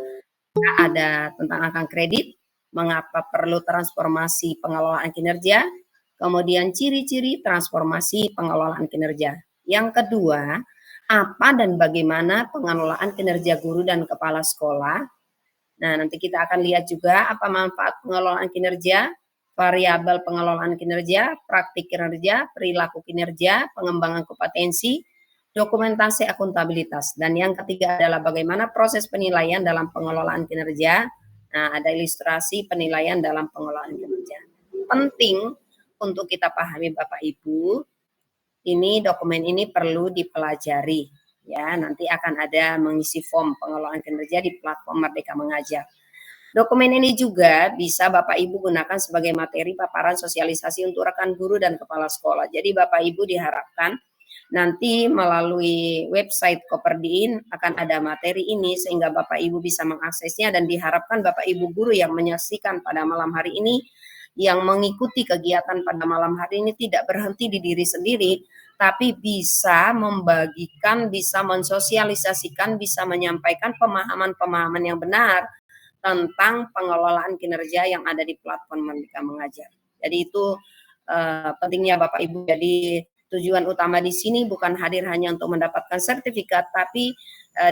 ada tentang angka kredit, mengapa perlu transformasi pengelolaan kinerja, kemudian ciri-ciri transformasi pengelolaan kinerja. Yang kedua, apa dan bagaimana pengelolaan kinerja guru dan kepala sekolah. Nah, nanti kita akan lihat juga apa manfaat pengelolaan kinerja, variabel pengelolaan kinerja, praktik kinerja, perilaku kinerja, pengembangan kompetensi, dokumentasi akuntabilitas. Dan yang ketiga adalah bagaimana proses penilaian dalam pengelolaan kinerja. Nah, ada ilustrasi penilaian dalam pengelolaan kinerja. Penting untuk kita pahami Bapak Ibu, ini dokumen ini perlu dipelajari. Ya, nanti akan ada mengisi form pengelolaan kinerja di platform Merdeka Mengajar. Dokumen ini juga bisa Bapak Ibu gunakan sebagai materi paparan sosialisasi untuk rekan guru dan kepala sekolah. Jadi Bapak Ibu diharapkan nanti melalui website Koperdin akan ada materi ini sehingga Bapak Ibu bisa mengaksesnya, dan diharapkan Bapak Ibu guru yang menyaksikan pada malam hari ini, yang mengikuti kegiatan pada malam hari ini tidak berhenti di diri sendiri, tapi bisa membagikan, bisa mensosialisasikan, bisa menyampaikan pemahaman-pemahaman yang benar tentang pengelolaan kinerja yang ada di platform Merdeka Mengajar. Jadi itu pentingnya Bapak Ibu. Jadi tujuan utama di sini bukan hadir hanya untuk mendapatkan sertifikat, tapi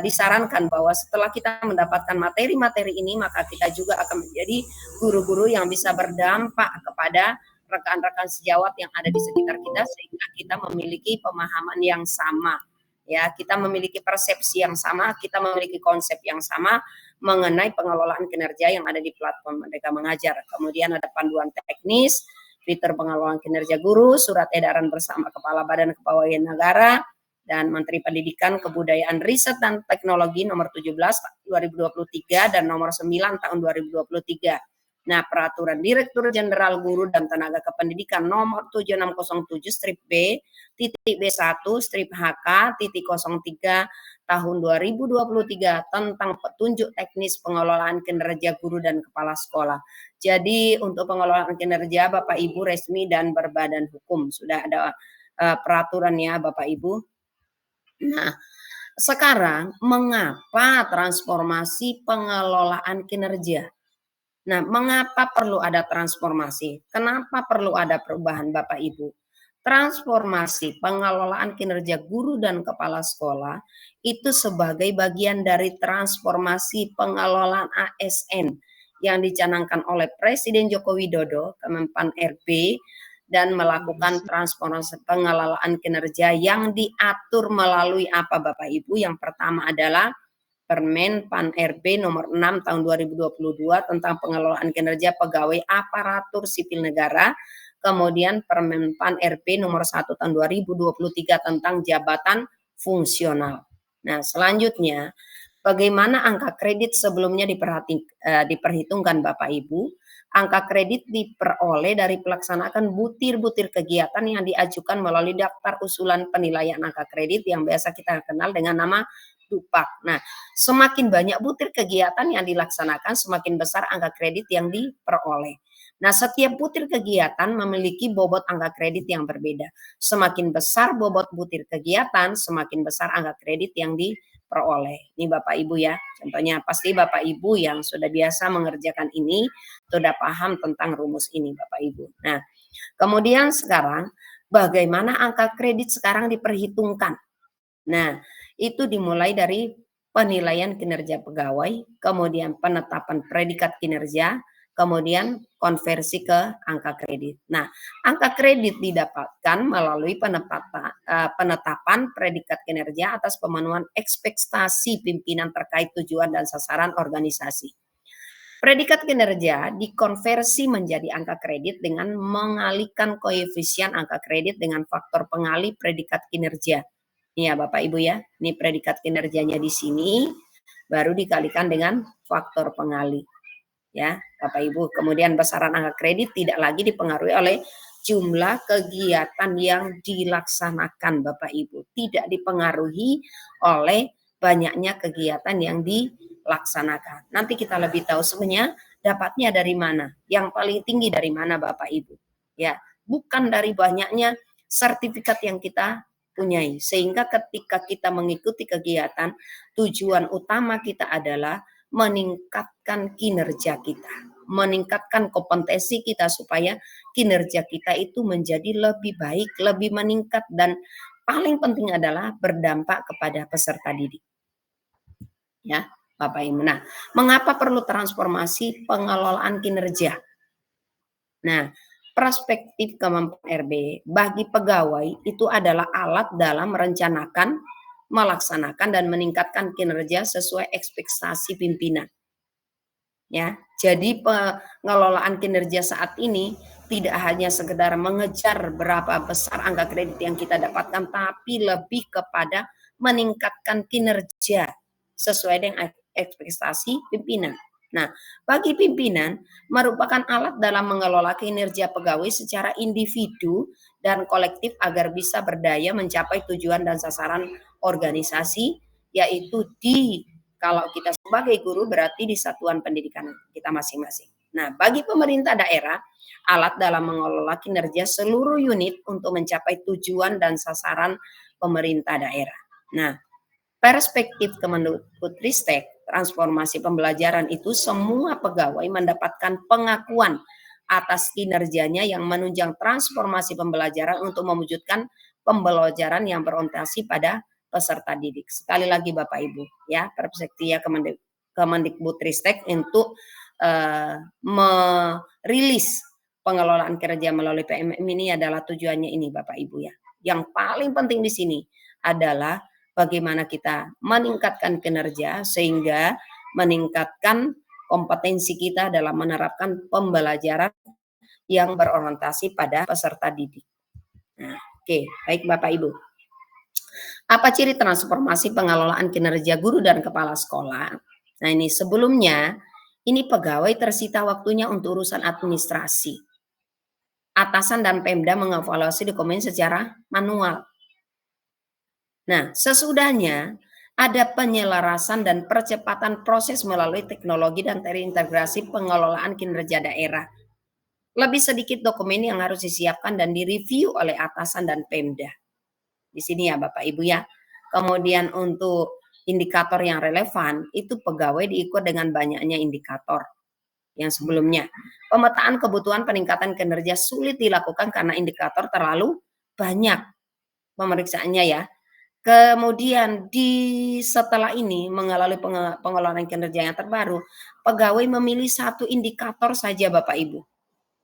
disarankan bahwa setelah kita mendapatkan materi-materi ini, maka kita juga akan menjadi guru-guru yang bisa berdampak kepada rekan-rekan sejawat yang ada di sekitar kita, sehingga kita memiliki pemahaman yang sama. Ya, kita memiliki persepsi yang sama, kita memiliki konsep yang sama mengenai pengelolaan kinerja yang ada di platform Merdeka Mengajar. Kemudian ada panduan teknis, fitur pengelolaan kinerja guru, surat edaran bersama Kepala Badan Kepegawaian Negara dan Menteri Pendidikan, Kebudayaan, Riset dan Teknologi nomor 17 2023 dan nomor 9 tahun 2023. Nah, peraturan Direktur Jenderal Guru dan Tenaga Kependidikan nomor 7607 strip B titik B1 strip HK titik 03 tahun 2023 tentang petunjuk teknis pengelolaan kinerja guru dan kepala sekolah. Jadi untuk pengelolaan kinerja Bapak Ibu resmi dan berbadan hukum, sudah ada peraturannya Bapak Ibu. Nah, sekarang mengapa transformasi pengelolaan kinerja? Nah, mengapa perlu ada transformasi? Kenapa perlu ada perubahan Bapak Ibu? Transformasi pengelolaan kinerja guru dan kepala sekolah itu sebagai bagian dari transformasi pengelolaan ASN yang dicanangkan oleh Presiden Joko Widodo, Kemenpan RB, dan melakukan transformasi pengelolaan kinerja yang diatur melalui apa Bapak Ibu? Yang pertama adalah Permen Pan RB nomor 6 tahun 2022 tentang pengelolaan kinerja pegawai aparatur sipil negara, kemudian Permen Pan RB nomor 1 tahun 2023 tentang jabatan fungsional. Nah, selanjutnya bagaimana angka kredit sebelumnya diperhitungkan Bapak Ibu? Angka kredit diperoleh dari pelaksanaan butir-butir kegiatan yang diajukan melalui daftar usulan penilaian angka kredit yang biasa kita kenal dengan nama DUPAK. Nah, semakin banyak butir kegiatan yang dilaksanakan, semakin besar angka kredit yang diperoleh. Nah, setiap butir kegiatan memiliki bobot angka kredit yang berbeda. Semakin besar bobot butir kegiatan, semakin besar angka kredit yang diperoleh. Ini Bapak Ibu ya, contohnya pasti Bapak Ibu yang sudah biasa mengerjakan ini, sudah paham tentang rumus ini Bapak Ibu. Nah, kemudian sekarang bagaimana angka kredit sekarang diperhitungkan? Nah, itu dimulai dari penilaian kinerja pegawai, kemudian penetapan predikat kinerja, kemudian konversi ke angka kredit. Nah, angka kredit didapatkan melalui penetapan predikat kinerja atas pemenuhan ekspektasi pimpinan terkait tujuan dan sasaran organisasi. Predikat kinerja dikonversi menjadi angka kredit dengan mengalihkan koefisien angka kredit dengan faktor pengalih predikat kinerja. Ini ya Bapak Ibu ya, ini predikat kinerjanya di sini, baru dikalikan dengan faktor pengalih. Ya Bapak Ibu, kemudian besaran angka kredit tidak lagi dipengaruhi oleh jumlah kegiatan yang dilaksanakan Bapak Ibu. Tidak dipengaruhi oleh banyaknya kegiatan yang dilaksanakan. Nanti kita lebih tahu sebenarnya dapatnya dari mana. Yang paling tinggi dari mana Bapak Ibu. Ya, bukan dari banyaknya sertifikat yang kita punyai. Sehingga ketika kita mengikuti kegiatan, tujuan utama kita adalah meningkatkan kinerja kita, meningkatkan kompetensi kita supaya kinerja kita itu menjadi lebih baik, lebih meningkat, dan paling penting adalah berdampak kepada peserta didik. Ya, Bapak Ibu. Nah, mengapa perlu transformasi pengelolaan kinerja? Nah, perspektif Kemenpan RB bagi pegawai itu adalah alat dalam merencanakan, melaksanakan dan meningkatkan kinerja sesuai ekspektasi pimpinan. Ya, jadi pengelolaan kinerja saat ini tidak hanya sekedar mengejar berapa besar angka kredit yang kita dapatkan, tapi lebih kepada meningkatkan kinerja sesuai dengan ekspektasi pimpinan. Nah, bagi pimpinan merupakan alat dalam mengelola kinerja pegawai secara individu dan kolektif agar bisa berdaya mencapai tujuan dan sasaran organisasi, yaitu kalau kita sebagai guru berarti di satuan pendidikan kita masing-masing. Nah, bagi pemerintah daerah, alat dalam mengelola kinerja seluruh unit untuk mencapai tujuan dan sasaran pemerintah daerah. Nah, perspektif Kemendikbudristek, transformasi pembelajaran itu semua pegawai mendapatkan pengakuan atas kinerjanya yang menunjang transformasi pembelajaran untuk mewujudkan pembelajaran yang berorientasi pada peserta didik. Sekali lagi Bapak Ibu, ya, perspektif Kemendikbudristek untuk merilis pengelolaan kinerja melalui PMM ini adalah tujuannya ini Bapak Ibu ya. Yang paling penting di sini adalah bagaimana kita meningkatkan kinerja sehingga meningkatkan kompetensi kita dalam menerapkan pembelajaran yang berorientasi pada peserta didik. Nah, oke, baik Bapak Ibu. Apa ciri transformasi pengelolaan kinerja guru dan kepala sekolah? Nah, ini sebelumnya, ini pegawai tersita waktunya untuk urusan administrasi. Atasan dan Pemda mengevaluasi dokumen secara manual. Nah, sesudahnya ada penyelarasan dan percepatan proses melalui teknologi dan terintegrasi pengelolaan kinerja daerah. Lebih sedikit dokumen yang harus disiapkan dan direview oleh atasan dan Pemda. Di sini ya Bapak Ibu ya. Kemudian untuk indikator yang relevan, itu pegawai diikut dengan banyaknya indikator yang sebelumnya. Pemetaan kebutuhan peningkatan kinerja sulit dilakukan karena indikator terlalu banyak pemeriksaannya ya. Kemudian setelah ini mengalami pengelolaan kinerja yang terbaru, pegawai memilih satu indikator saja Bapak Ibu.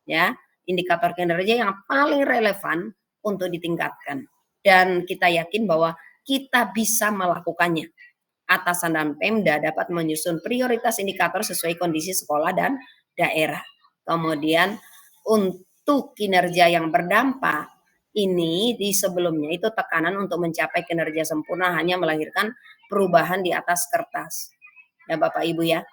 Ya, indikator kinerja yang paling relevan untuk ditingkatkan. Dan kita yakin bahwa kita bisa melakukannya. Atasan dan Pemda dapat menyusun prioritas indikator sesuai kondisi sekolah dan daerah. Kemudian untuk kinerja yang berdampak, ini di sebelumnya itu tekanan untuk mencapai kinerja sempurna hanya melahirkan perubahan di atas kertas. Ya Bapak Ibu ya,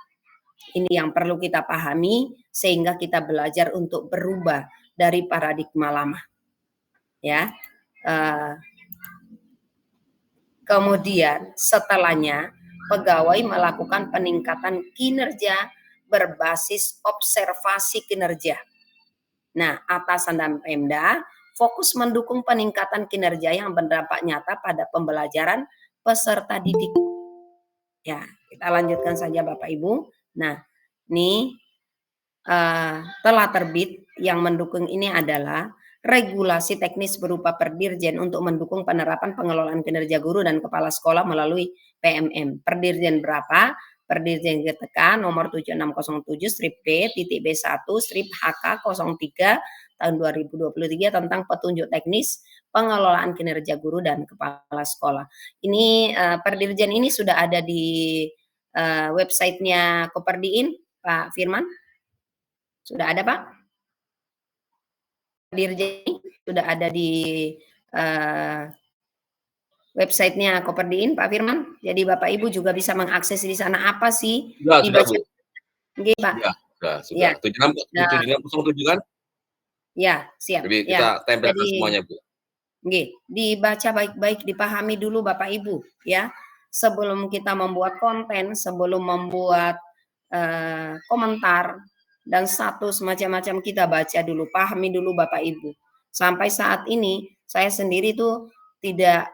ini yang perlu kita pahami sehingga kita belajar untuk berubah dari paradigma lama. Ya. Kemudian setelahnya pegawai melakukan peningkatan kinerja berbasis observasi kinerja. Nah, atasan dan Pemda fokus mendukung peningkatan kinerja yang berdampak nyata pada pembelajaran peserta didik. Ya, kita lanjutkan saja Bapak Ibu. Nah, ini telah terbit yang mendukung ini adalah regulasi teknis berupa Perdirjen untuk mendukung penerapan pengelolaan kinerja guru dan kepala sekolah melalui PMM. Perdirjen berapa? Perdirjen GTK nomor 7607 strip B titik B1 strip HK 03 tahun 2023 tentang petunjuk teknis pengelolaan kinerja guru dan kepala sekolah. Ini Perdirjen ini sudah ada di websitenya Koperdiin, Pak Firman. Sudah ada Pak? Dirjen sudah ada di websitenya Koperdiin Pak Firman. Jadi Bapak Ibu juga bisa mengakses di sana apa sih? Sudah Bu. Oke, Pak. Sudah. 7607 kan? Ya, siap. Jadi kita tempelkan semuanya Bu. Oke, dibaca baik-baik, dipahami dulu Bapak Ibu ya. Sebelum kita membuat konten, sebelum membuat komentar dan status macam-macam kita baca dulu, pahami dulu Bapak Ibu. Sampai saat ini saya sendiri tuh tidak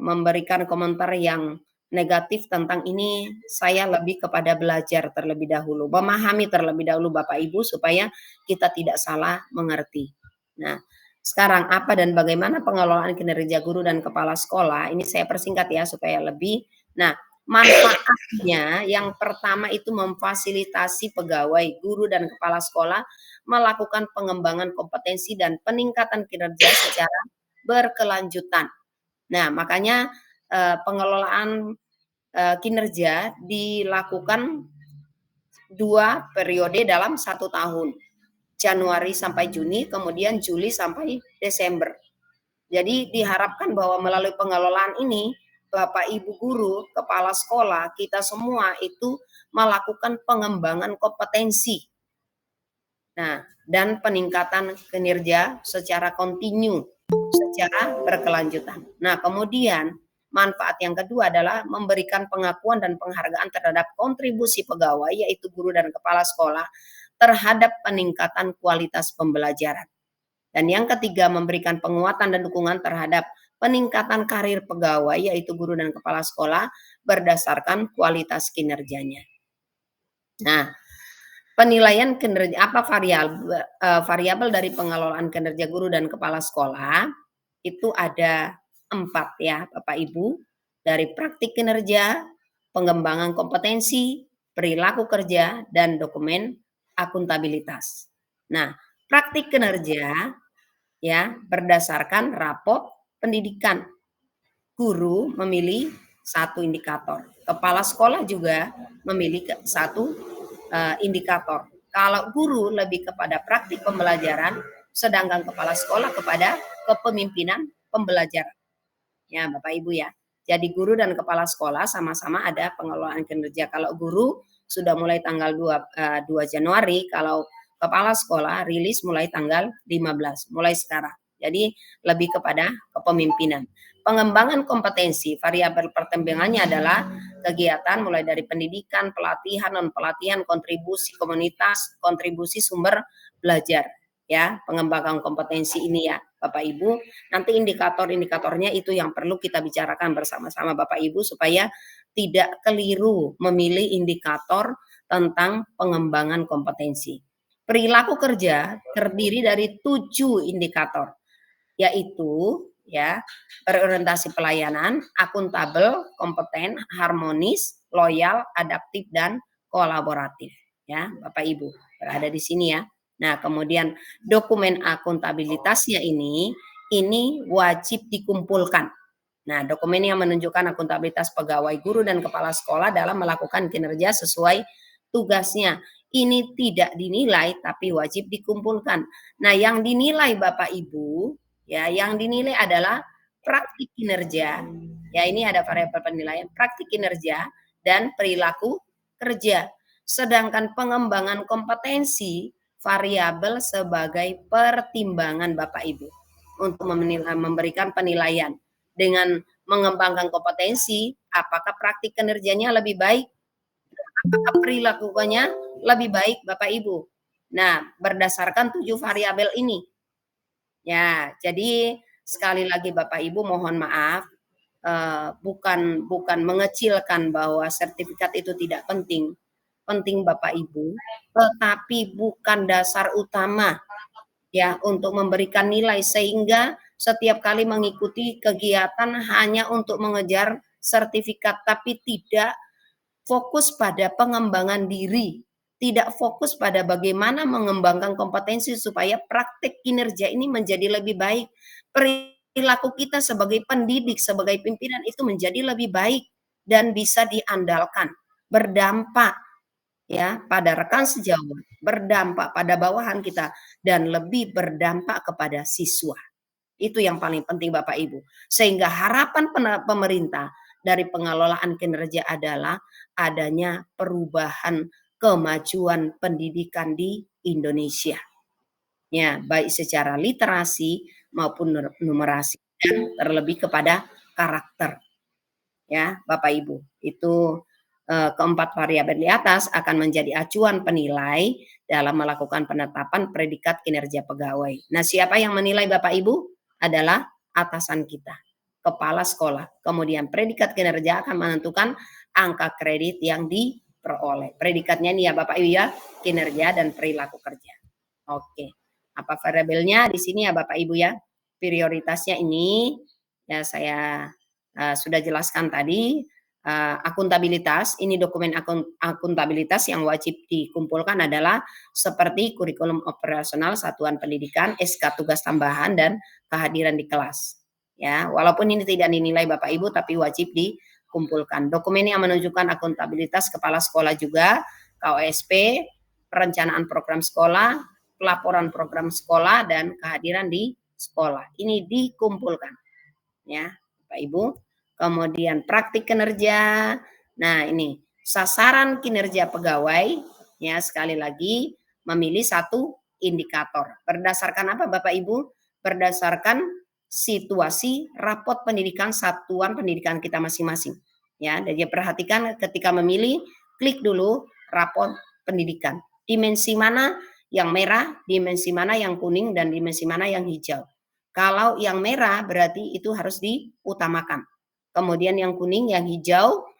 memberikan komentar yang negatif tentang ini. Saya lebih kepada belajar terlebih dahulu, memahami terlebih dahulu Bapak Ibu supaya kita tidak salah mengerti. Nah, sekarang apa dan bagaimana pengelolaan kinerja guru dan kepala sekolah? Ini saya persingkat ya supaya lebih. Nah, manfaatnya yang pertama itu memfasilitasi pegawai, guru, dan kepala sekolah melakukan pengembangan kompetensi dan peningkatan kinerja secara berkelanjutan. Nah, makanya pengelolaan kinerja dilakukan 2 periode dalam 1 tahun. Januari sampai Juni, kemudian Juli sampai Desember. Jadi diharapkan bahwa melalui pengelolaan ini, Bapak Ibu guru, kepala sekolah, kita semua itu melakukan pengembangan kompetensi. Nah, dan peningkatan kinerja secara kontinu, secara berkelanjutan. Nah, kemudian manfaat yang kedua adalah memberikan pengakuan dan penghargaan terhadap kontribusi pegawai, yaitu guru dan kepala sekolah, terhadap peningkatan kualitas pembelajaran. Dan yang ketiga, memberikan penguatan dan dukungan terhadap peningkatan karir pegawai, yaitu guru dan kepala sekolah, berdasarkan kualitas kinerjanya. Nah, penilaian kinerja, apa variabel dari pengelolaan kinerja guru dan kepala sekolah, itu ada 4 ya Bapak Ibu, dari praktik kinerja, pengembangan kompetensi, perilaku kerja, dan dokumen akuntabilitas. Nah, praktik kinerja ya berdasarkan rapot pendidikan. Guru memilih 1 indikator, kepala sekolah juga memilih 1 indikator. Kalau guru lebih kepada praktik pembelajaran, sedangkan kepala sekolah kepada kepemimpinan pembelajaran. Ya, Bapak Ibu ya. Jadi guru dan kepala sekolah sama-sama ada pengelolaan kinerja. Kalau guru sudah mulai tanggal 2 Januari, kalau kepala sekolah rilis mulai tanggal 15, mulai sekarang. Jadi lebih kepada kepemimpinan. Pengembangan kompetensi, variabel pertimbangannya adalah kegiatan mulai dari pendidikan, pelatihan, non-pelatihan, kontribusi komunitas, kontribusi sumber belajar. Ya, pengembangan kompetensi ini ya Bapak Ibu. Nanti indikator-indikatornya itu yang perlu kita bicarakan bersama-sama Bapak Ibu supaya tidak keliru memilih indikator tentang pengembangan kompetensi. Perilaku kerja terdiri dari 7 indikator, yaitu ya, berorientasi pelayanan, akuntabel, kompeten, harmonis, loyal, adaptif, dan kolaboratif. Ya, Bapak Ibu berada di sini ya. Nah, kemudian dokumen akuntabilitasnya ini wajib dikumpulkan. Nah, dokumen yang menunjukkan akuntabilitas pegawai guru dan kepala sekolah dalam melakukan kinerja sesuai tugasnya. Ini tidak dinilai tapi wajib dikumpulkan. Nah, yang dinilai Bapak Ibu, ya, yang dinilai adalah praktik kinerja. Ya, ini ada variabel penilaian, praktik kinerja dan perilaku kerja. Sedangkan pengembangan kompetensi variabel sebagai pertimbangan Bapak Ibu untuk memberikan penilaian dengan mengembangkan kompetensi, apakah praktik kinerjanya lebih baik, apakah perilakunya lebih baik Bapak Ibu. Nah, berdasarkan 7 variabel ini. Ya, jadi sekali lagi Bapak Ibu mohon maaf, bukan mengecilkan bahwa sertifikat itu tidak penting. Penting Bapak Ibu, tetapi bukan dasar utama ya untuk memberikan nilai, sehingga setiap kali mengikuti kegiatan hanya untuk mengejar sertifikat tapi tidak fokus pada pengembangan diri, tidak fokus pada bagaimana mengembangkan kompetensi supaya praktik kinerja ini menjadi lebih baik. Perilaku kita sebagai pendidik, sebagai pimpinan itu menjadi lebih baik dan bisa diandalkan, berdampak ya pada rekan sejawat, berdampak pada bawahan kita, dan lebih berdampak kepada siswa. Itu yang paling penting Bapak Ibu. Sehingga harapan pemerintah dari pengelolaan kinerja adalah adanya perubahan kemajuan pendidikan di Indonesia. Ya, baik secara literasi maupun numerasi, dan terlebih kepada karakter. Ya, Bapak Ibu. Itu keempat variabel di atas akan menjadi acuan penilai dalam melakukan penetapan predikat kinerja pegawai. Nah, siapa yang menilai Bapak Ibu? Adalah atasan kita, kepala sekolah. Kemudian predikat kinerja akan menentukan angka kredit yang diperoleh. Predikatnya ini ya Bapak Ibu ya, kinerja dan perilaku kerja. Oke. Apa variabelnya di sini ya Bapak Ibu ya? Prioritasnya ini ya saya sudah jelaskan tadi. Akuntabilitas, ini dokumen akuntabilitas yang wajib dikumpulkan adalah seperti kurikulum operasional satuan pendidikan, SK tugas tambahan, dan kehadiran di kelas. Ya, walaupun ini tidak dinilai Bapak Ibu tapi wajib dikumpulkan. Dokumen yang menunjukkan akuntabilitas kepala sekolah juga, KOSP, perencanaan program sekolah, pelaporan program sekolah, dan kehadiran di sekolah. Ini dikumpulkan. Ya, Bapak Ibu. Kemudian praktik kinerja. Nah, ini sasaran kinerja pegawai ya, sekali lagi memilih satu indikator. Berdasarkan apa Bapak Ibu? Berdasarkan situasi rapot pendidikan satuan pendidikan kita masing-masing. Ya, jadi perhatikan ketika memilih, klik dulu rapot pendidikan. Dimensi mana yang merah, dimensi mana yang kuning, dan dimensi mana yang hijau. Kalau yang merah berarti itu harus diutamakan. Kemudian yang kuning, yang hijau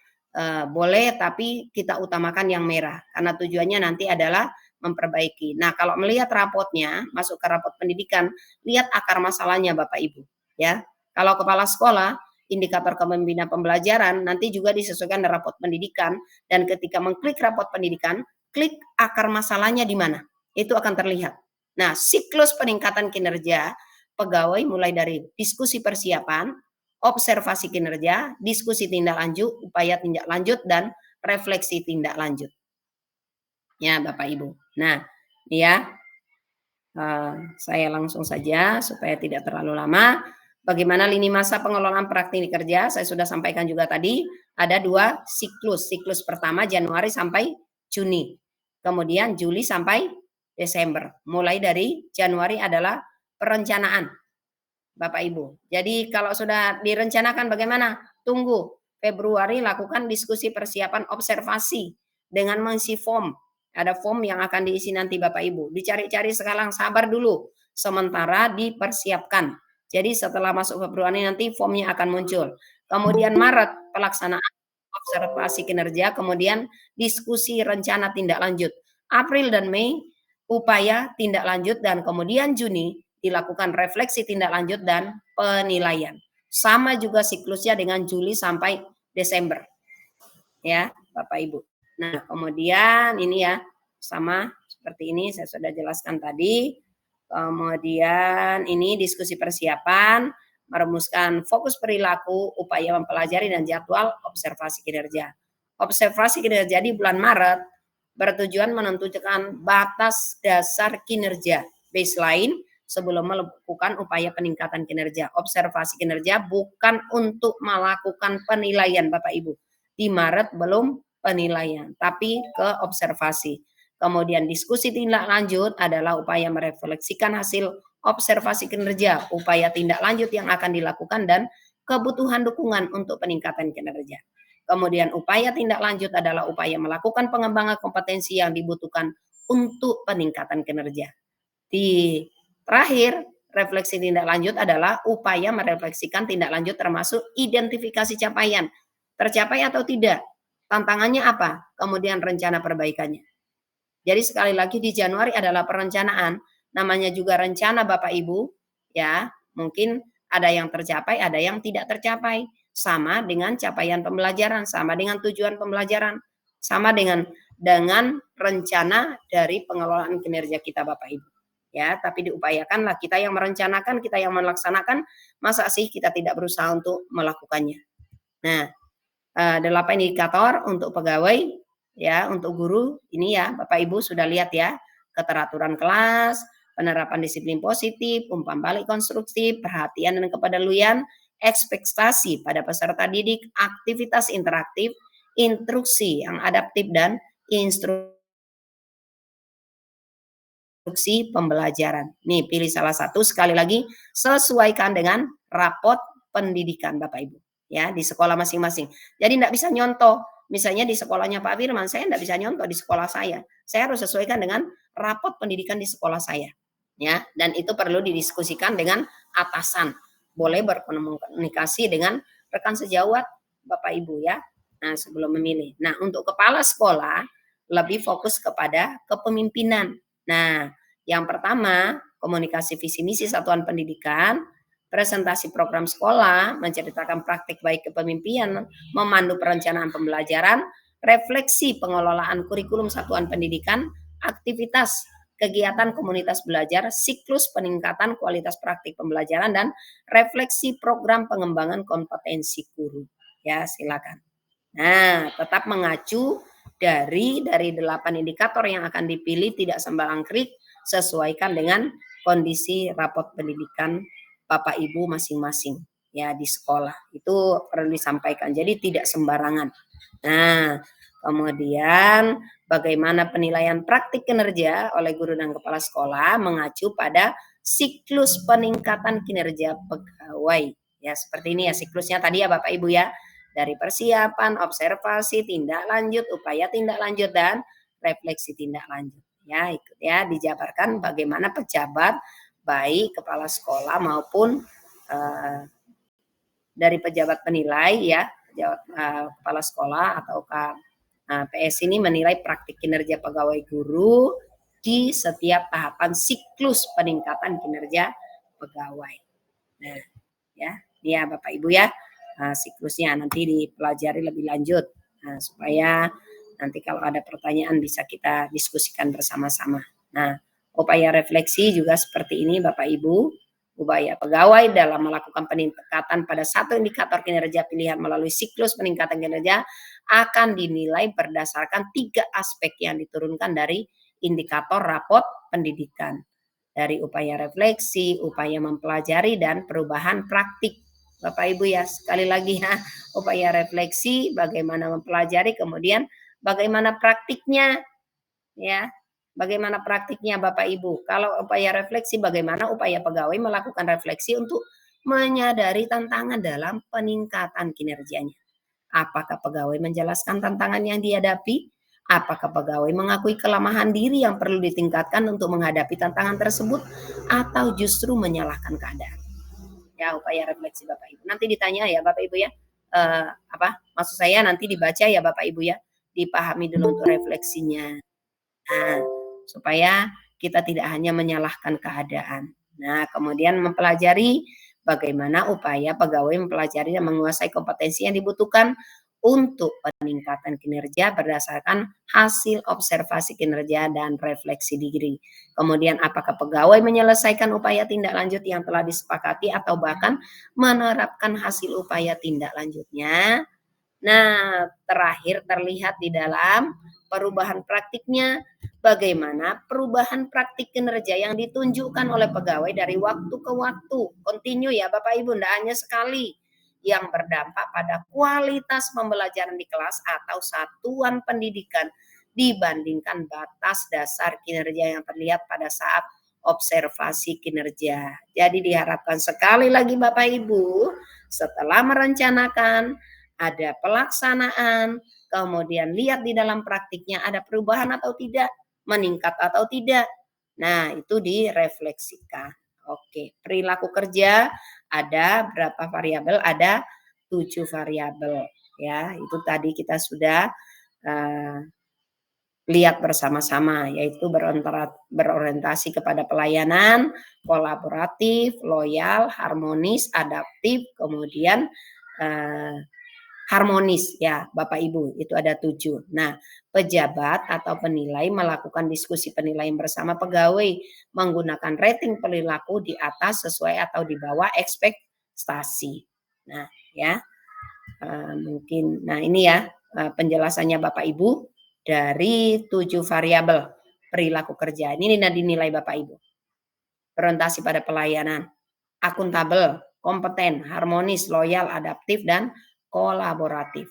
boleh, tapi kita utamakan yang merah karena tujuannya nanti adalah memperbaiki. Nah, kalau melihat rapotnya, masuk ke rapot pendidikan, lihat akar masalahnya Bapak Ibu ya. Kalau kepala sekolah, indikator kepemimpinan pembelajaran nanti juga disesuaikan dengan rapot pendidikan, dan ketika mengklik rapot pendidikan, klik akar masalahnya di mana. Itu akan terlihat. Nah, siklus peningkatan kinerja pegawai mulai dari diskusi persiapan, observasi kinerja, diskusi tindak lanjut, upaya tindak lanjut, dan refleksi tindak lanjut. Ya, Bapak Ibu. Nah, ya, saya langsung saja supaya tidak terlalu lama. Bagaimana lini masa pengelolaan praktik kerja? Saya sudah sampaikan juga tadi, ada 2 siklus. Siklus pertama Januari sampai Juni. Kemudian Juli sampai Desember. Mulai dari Januari adalah perencanaan. Bapak Ibu. Jadi kalau sudah direncanakan bagaimana? Tunggu Februari lakukan diskusi persiapan observasi dengan mengisi form. Ada form yang akan diisi nanti Bapak Ibu. Dicari-cari sekarang, sabar dulu. Sementara dipersiapkan. Jadi setelah masuk Februari nanti formnya akan muncul. Kemudian Maret pelaksanaan observasi kinerja, kemudian diskusi rencana tindak lanjut. April dan Mei upaya tindak lanjut, dan kemudian Juni dilakukan refleksi tindak lanjut dan penilaian. Sama juga siklusnya dengan Juli sampai Desember. Ya, Bapak Ibu. Nah, kemudian ini ya, sama seperti ini saya sudah jelaskan tadi. Kemudian ini diskusi persiapan, merumuskan fokus perilaku, upaya mempelajari dan jadwal observasi kinerja. Observasi kinerja di bulan Maret bertujuan menentukan batas dasar kinerja baseline sebelum melakukan upaya peningkatan kinerja. Observasi kinerja bukan untuk melakukan penilaian, Bapak Ibu. Di Maret belum penilaian, tapi ke observasi. Kemudian diskusi tindak lanjut adalah upaya merefleksikan hasil observasi kinerja, upaya tindak lanjut yang akan dilakukan dan kebutuhan dukungan untuk peningkatan kinerja. Kemudian upaya tindak lanjut adalah upaya melakukan pengembangan kompetensi yang dibutuhkan untuk peningkatan kinerja. Di terakhir, refleksi tindak lanjut adalah upaya merefleksikan tindak lanjut termasuk identifikasi capaian, tercapai atau tidak, tantangannya apa, kemudian rencana perbaikannya. Jadi sekali lagi di Januari adalah perencanaan, namanya juga rencana Bapak Ibu, ya mungkin ada yang tercapai, ada yang tidak tercapai. Sama dengan capaian pembelajaran, sama dengan tujuan pembelajaran, sama dengan rencana dari pengelolaan kinerja kita Bapak Ibu. Ya, tapi diupayakanlah kita yang merencanakan, kita yang melaksanakan, masa sih kita tidak berusaha untuk melakukannya. Nah, 8 indikator untuk pegawai, ya untuk guru ini ya Bapak Ibu sudah lihat ya, keteraturan kelas, penerapan disiplin positif, umpan balik konstruktif, perhatian dan kepedulian, ekspektasi pada peserta didik, aktivitas interaktif, instruksi yang adaptif dan instruksi pembelajaran. Nih pilih salah satu, sekali lagi sesuaikan dengan rapot pendidikan Bapak Ibu ya di sekolah masing-masing. Jadi tidak bisa nyontoh. Misalnya di sekolahnya Pak Firman, saya tidak bisa nyontoh di sekolah saya. Saya harus sesuaikan dengan rapot pendidikan di sekolah saya. Ya, dan itu perlu didiskusikan dengan atasan. Boleh berkomunikasi dengan rekan sejawat Bapak Ibu ya. Nah, sebelum memilih. Nah, untuk kepala sekolah lebih fokus kepada kepemimpinan. Nah, yang pertama, komunikasi visi misi satuan pendidikan, presentasi program sekolah, menceritakan praktik baik kepemimpinan, memandu perencanaan pembelajaran, refleksi pengelolaan kurikulum satuan pendidikan, aktivitas kegiatan komunitas belajar, siklus peningkatan kualitas praktik pembelajaran, dan refleksi program pengembangan kompetensi guru. Ya, silakan. Nah, tetap mengacu dari 8 indikator yang akan dipilih, tidak sembarang klik, sesuaikan dengan kondisi rapot pendidikan Bapak Ibu masing-masing ya di sekolah. Itu perlu disampaikan. Jadi tidak sembarangan. Nah, kemudian bagaimana penilaian praktik kinerja oleh guru dan kepala sekolah mengacu pada siklus peningkatan kinerja pegawai. Ya, seperti ini ya siklusnya tadi ya Bapak Ibu ya. Dari persiapan, observasi, tindak lanjut, upaya tindak lanjut, dan refleksi tindak lanjut. Ya, ikut ya dijabarkan bagaimana pejabat baik kepala sekolah maupun dari pejabat penilai ya, pejabat kepala sekolah atau PS ini menilai praktik kinerja pegawai guru di setiap tahapan siklus peningkatan kinerja pegawai. Nah, ya Bapak Ibu ya, siklusnya nanti dipelajari lebih lanjut supaya nanti kalau ada pertanyaan bisa kita diskusikan bersama-sama. Nah, upaya refleksi juga seperti ini Bapak Ibu. Upaya pegawai dalam melakukan peningkatan pada satu indikator kinerja pilihan melalui siklus peningkatan kinerja akan dinilai berdasarkan 3 aspek yang diturunkan dari indikator rapot pendidikan. Dari upaya refleksi, upaya mempelajari, dan perubahan praktik. Bapak Ibu ya, sekali lagi ya, upaya refleksi, bagaimana mempelajari, kemudian bagaimana praktiknya ya. Bagaimana praktiknya Bapak Ibu? Kalau upaya refleksi, bagaimana upaya pegawai melakukan refleksi untuk menyadari tantangan dalam peningkatan kinerjanya? Apakah pegawai menjelaskan tantangan yang dihadapi? Apakah pegawai mengakui kelemahan diri yang perlu ditingkatkan untuk menghadapi tantangan tersebut? Atau justru menyalahkan keadaan? Ya, upaya refleksi Bapak Ibu. Nanti ditanya ya Bapak Ibu ya. Maksud saya nanti dibaca ya Bapak Ibu ya. Dipahami dulu untuk refleksinya. Nah, supaya kita tidak hanya menyalahkan keadaan. Nah, kemudian mempelajari bagaimana upaya pegawai mempelajari dan menguasai kompetensi yang dibutuhkan untuk peningkatan kinerja berdasarkan hasil observasi kinerja dan refleksi diri. Kemudian apakah pegawai menyelesaikan upaya tindak lanjut yang telah disepakati atau bahkan menerapkan hasil upaya tindak lanjutnya. Nah, terakhir terlihat di dalam perubahan praktiknya, bagaimana perubahan praktik kinerja yang ditunjukkan oleh pegawai dari waktu ke waktu, kontinu ya Bapak Ibu, tidak hanya sekali, yang berdampak pada kualitas pembelajaran di kelas atau satuan pendidikan dibandingkan batas dasar kinerja yang terlihat pada saat observasi kinerja. Jadi diharapkan sekali lagi Bapak Ibu, setelah merencanakan, ada pelaksanaan, kemudian lihat di dalam praktiknya ada perubahan atau tidak, meningkat atau tidak. Nah, itu direfleksikan. Oke, perilaku kerja ada berapa variabel? Ada 7 variabel. Ya, itu tadi kita sudah lihat bersama-sama, yaitu berorientasi kepada pelayanan, kolaboratif, loyal, harmonis, adaptif, kemudian harmonis ya Bapak Ibu, itu ada 7. Nah, pejabat atau penilai melakukan diskusi penilaian bersama pegawai menggunakan rating perilaku di atas sesuai atau di bawah ekspektasi. Nah, ya mungkin, nah ini ya penjelasannya Bapak Ibu dari 7 variabel perilaku kerja. Ini dinilai Bapak Ibu. Orientasi pada pelayanan, akuntabel, kompeten, harmonis, loyal, adaptif, dan kolaboratif.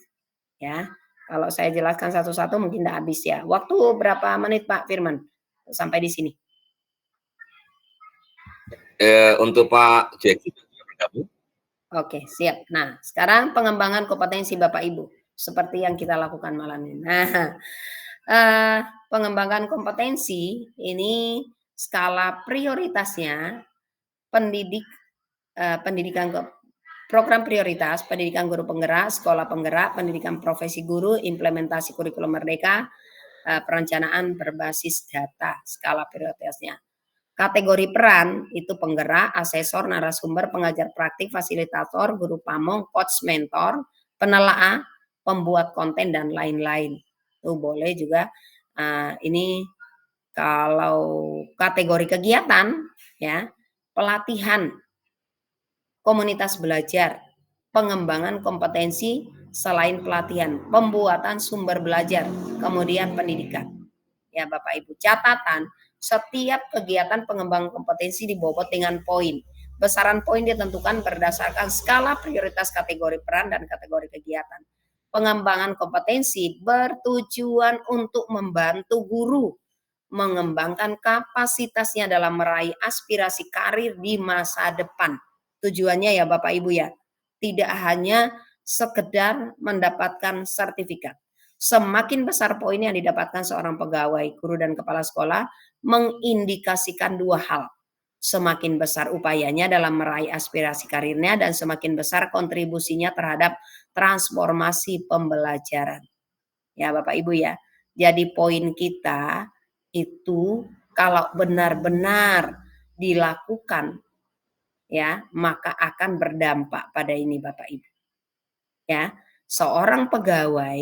Ya, kalau saya jelaskan satu-satu mungkin tidak habis ya. Waktu berapa menit Pak Firman sampai di sini? Untuk Pak Jeki bergabung. Oke, siap. Nah, sekarang pengembangan kompetensi Bapak Ibu seperti yang kita lakukan malam ini. Nah, pengembangan kompetensi ini skala prioritasnya pendidikan program prioritas, pendidikan guru penggerak, sekolah penggerak, pendidikan profesi guru, implementasi kurikulum merdeka, perencanaan berbasis data, skala prioritasnya. Kategori peran itu penggerak, asesor, narasumber, pengajar praktik, fasilitator, guru pamong, coach, mentor, penelaah, pembuat konten, dan lain-lain. Itu boleh juga. Ini kalau kategori kegiatan, ya, pelatihan, komunitas belajar, pengembangan kompetensi selain pelatihan, pembuatan sumber belajar, kemudian pendidikan. Ya Bapak Ibu, catatan setiap kegiatan pengembangan kompetensi dibobot dengan poin. Besaran poin ditentukan berdasarkan skala prioritas kategori peran dan kategori kegiatan. Pengembangan kompetensi bertujuan untuk membantu guru mengembangkan kapasitasnya dalam meraih aspirasi karir di masa depan. Tujuannya ya Bapak Ibu ya, tidak hanya sekedar mendapatkan sertifikat. Semakin besar poin yang didapatkan seorang pegawai, guru, dan kepala sekolah mengindikasikan 2 hal. Semakin besar upayanya dalam meraih aspirasi karirnya dan semakin besar kontribusinya terhadap transformasi pembelajaran. Ya Bapak Ibu ya. Jadi poin kita itu kalau benar-benar dilakukan ya, maka akan berdampak pada ini Bapak Ibu. Ya, seorang pegawai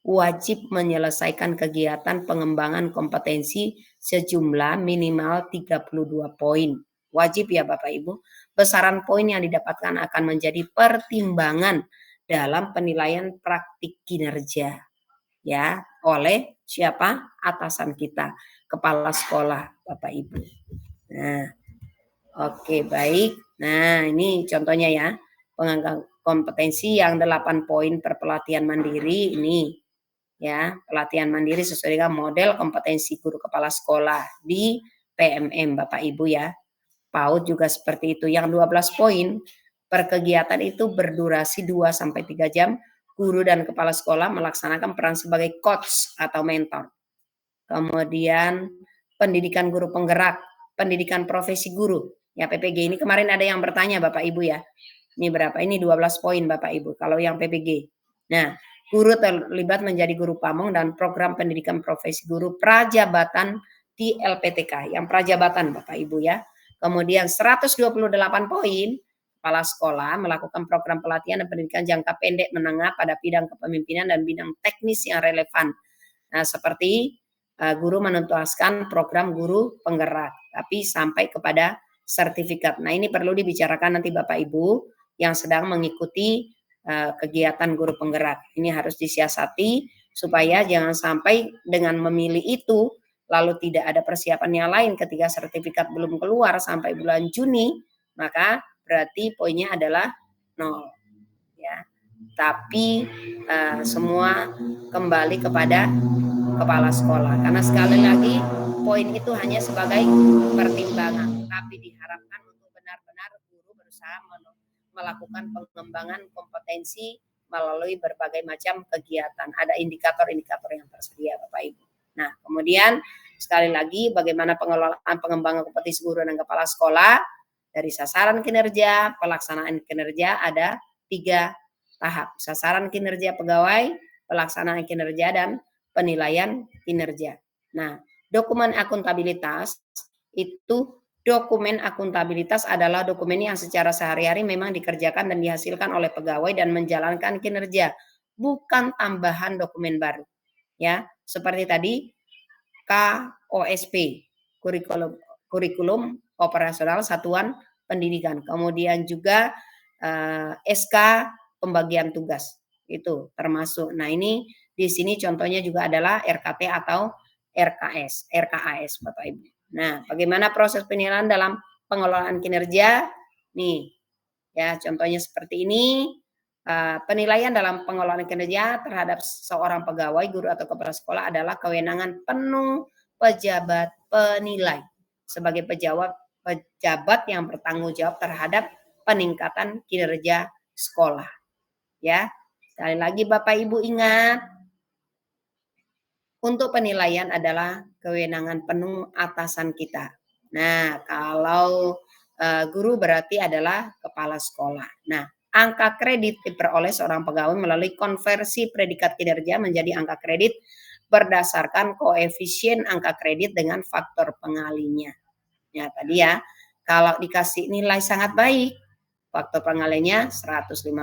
wajib menyelesaikan kegiatan pengembangan kompetensi sejumlah minimal 32 poin. Wajib ya Bapak Ibu. Besaran poin yang didapatkan akan menjadi pertimbangan dalam penilaian praktik kinerja. Ya, oleh siapa? Atasan kita, kepala sekolah Bapak Ibu. Nah, oke baik. Nah, ini contohnya ya. Kompetensi yang 8 poin per pelatihan mandiri ini ya, pelatihan mandiri sesuai dengan model kompetensi guru kepala sekolah di PMM Bapak Ibu ya. PAUD juga seperti itu. Yang 12 poin per kegiatan itu berdurasi 2 sampai 3 jam. Guru dan kepala sekolah melaksanakan peran sebagai coach atau mentor. Kemudian pendidikan guru penggerak, pendidikan profesi guru. Ya PPG ini kemarin ada yang bertanya Bapak Ibu ya. Ini berapa? Ini 12 poin Bapak Ibu kalau yang PPG. Nah, guru terlibat menjadi guru pamong dan program pendidikan profesi guru prajabatan di LPTK. Yang prajabatan Bapak Ibu ya. Kemudian 128 poin, kepala sekolah melakukan program pelatihan dan pendidikan jangka pendek menengah pada bidang kepemimpinan dan bidang teknis yang relevan. Nah, seperti guru menuntaskan program guru penggerak, tapi sampai kepada sertifikat. Nah, ini perlu dibicarakan nanti Bapak Ibu yang sedang mengikuti kegiatan guru penggerak. Ini harus disiasati supaya jangan sampai dengan memilih itu lalu tidak ada persiapan yang lain ketika sertifikat belum keluar sampai bulan Juni, maka berarti poinnya adalah 0. Ya. Tapi semua kembali kepada kepala sekolah. Karena sekali lagi poin itu hanya sebagai pertimbangan, tapi diharapkan untuk benar-benar guru berusaha melakukan pengembangan kompetensi melalui berbagai macam kegiatan. Ada indikator-indikator yang tersedia Bapak Ibu. Nah, kemudian sekali lagi bagaimana pengelolaan pengembangan kompetensi guru dan kepala sekolah dari sasaran kinerja, pelaksanaan kinerja ada 3 tahap. Sasaran kinerja pegawai, pelaksanaan kinerja, dan penilaian kinerja. Nah, dokumen akuntabilitas itu adalah dokumen yang secara sehari-hari memang dikerjakan dan dihasilkan oleh pegawai dan menjalankan kinerja, bukan tambahan dokumen baru. Ya, seperti tadi KOSP, kurikulum operasional satuan pendidikan. Kemudian juga SK pembagian tugas itu termasuk. Nah, ini di sini contohnya juga adalah RKT atau RKAS Bapak Ibu. Nah, bagaimana proses penilaian dalam pengelolaan kinerja? Nih, ya contohnya seperti ini. Penilaian dalam pengelolaan kinerja terhadap seorang pegawai, guru atau kepala sekolah adalah kewenangan penuh pejabat penilai sebagai pejabat yang bertanggung jawab terhadap peningkatan kinerja sekolah. Ya, sekali lagi Bapak Ibu ingat, untuk penilaian adalah kewenangan penuh atasan kita. Nah, kalau guru berarti adalah kepala sekolah. Nah, angka kredit diperoleh seorang pegawai melalui konversi predikat kinerja menjadi angka kredit berdasarkan koefisien angka kredit dengan faktor pengalinya. Ya, tadi ya, kalau dikasih nilai sangat baik, faktor pengalinya 150.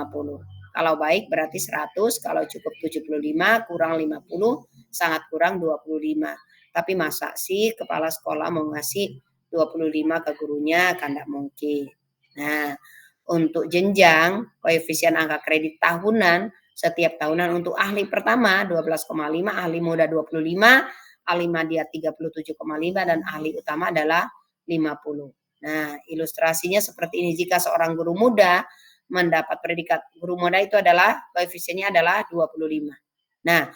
Kalau baik berarti 100, kalau cukup 75, kurang 50, sangat kurang 25. Tapi masa sih kepala sekolah mau ngasih 25 ke gurunya? Kan tidak mungkin. Nah, untuk jenjang koefisien angka kredit tahunan, setiap tahunan untuk ahli pertama 12,5, ahli muda 25, ahli media 37,5, dan ahli utama adalah 50. Nah, ilustrasinya seperti ini. Jika seorang guru muda mendapat predikat guru muda itu adalah koefisiennya adalah 25. Nah,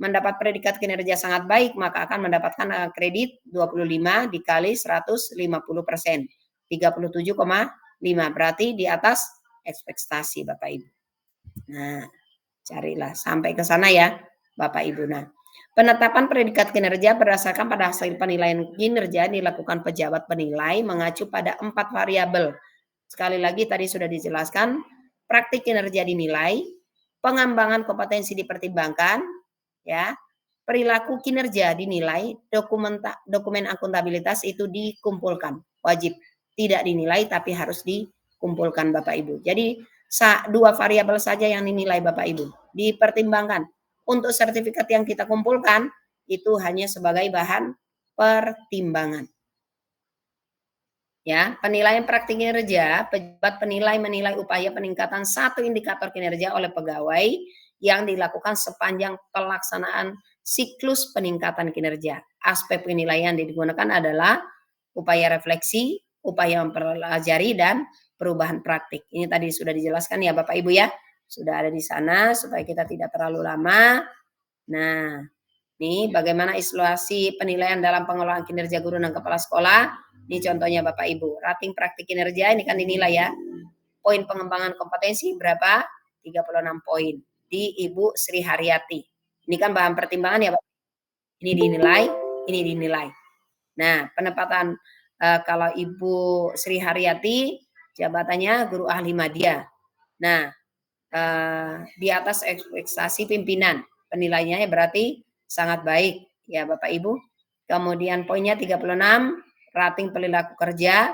mendapat predikat kinerja sangat baik maka akan mendapatkan kredit 25 dikali 150%. 37,5 berarti di atas ekspektasi Bapak Ibu. Nah, carilah sampai ke sana ya Bapak Ibu. Nah, penetapan predikat kinerja berdasarkan pada hasil penilaian kinerja dilakukan pejabat penilai mengacu pada 4 variabel. Sekali lagi tadi sudah dijelaskan, praktik kinerja dinilai, pengembangan kompetensi dipertimbangkan, ya, perilaku kinerja dinilai, dokumen akuntabilitas itu dikumpulkan, wajib tidak dinilai tapi harus dikumpulkan Bapak Ibu. Jadi 2 variabel saja yang dinilai Bapak Ibu, dipertimbangkan. Untuk sertifikat yang kita kumpulkan itu hanya sebagai bahan pertimbangan. Ya, penilaian praktik kinerja, pejabat penilai menilai upaya peningkatan satu indikator kinerja oleh pegawai yang dilakukan sepanjang pelaksanaan siklus peningkatan kinerja. Aspek penilaian yang digunakan adalah upaya refleksi, upaya mempelajari, dan perubahan praktik. Ini tadi sudah dijelaskan ya Bapak Ibu ya. Sudah ada di sana supaya kita tidak terlalu lama. Nah, ini bagaimana ilustrasi penilaian dalam pengelolaan kinerja guru dan kepala sekolah. Ini contohnya Bapak Ibu, rating praktik kinerja ini kan dinilai ya. Poin pengembangan kompetensi berapa? 36 poin di Ibu Sri Haryati. Ini kan bahan pertimbangan ya Bapak. Ini dinilai, ini dinilai. Nah, penempatan kalau Ibu Sri Haryati jabatannya guru ahli media. Nah, di atas ekspektasi pimpinan. Penilaiannya berarti sangat baik ya Bapak Ibu. Kemudian poinnya 36, rating perilaku kerja,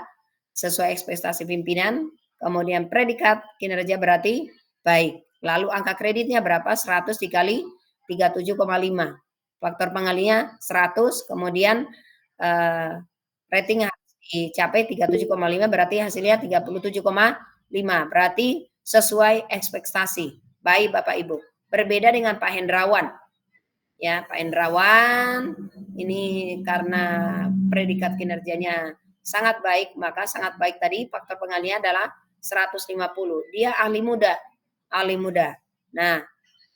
sesuai ekspektasi pimpinan, kemudian predikat kinerja berarti baik. Lalu angka kreditnya berapa? 100 dikali 37,5. Faktor pengalinya 100, kemudian rating harus dicapai 37,5, berarti hasilnya 37,5. Berarti sesuai ekspektasi. Baik Bapak Ibu. Berbeda dengan Pak Hendrawan. Ya, Pak Hendrawan ini karena predikat kinerjanya sangat baik, maka sangat baik tadi faktor pengalinya adalah 150. Dia ahli muda. Nah,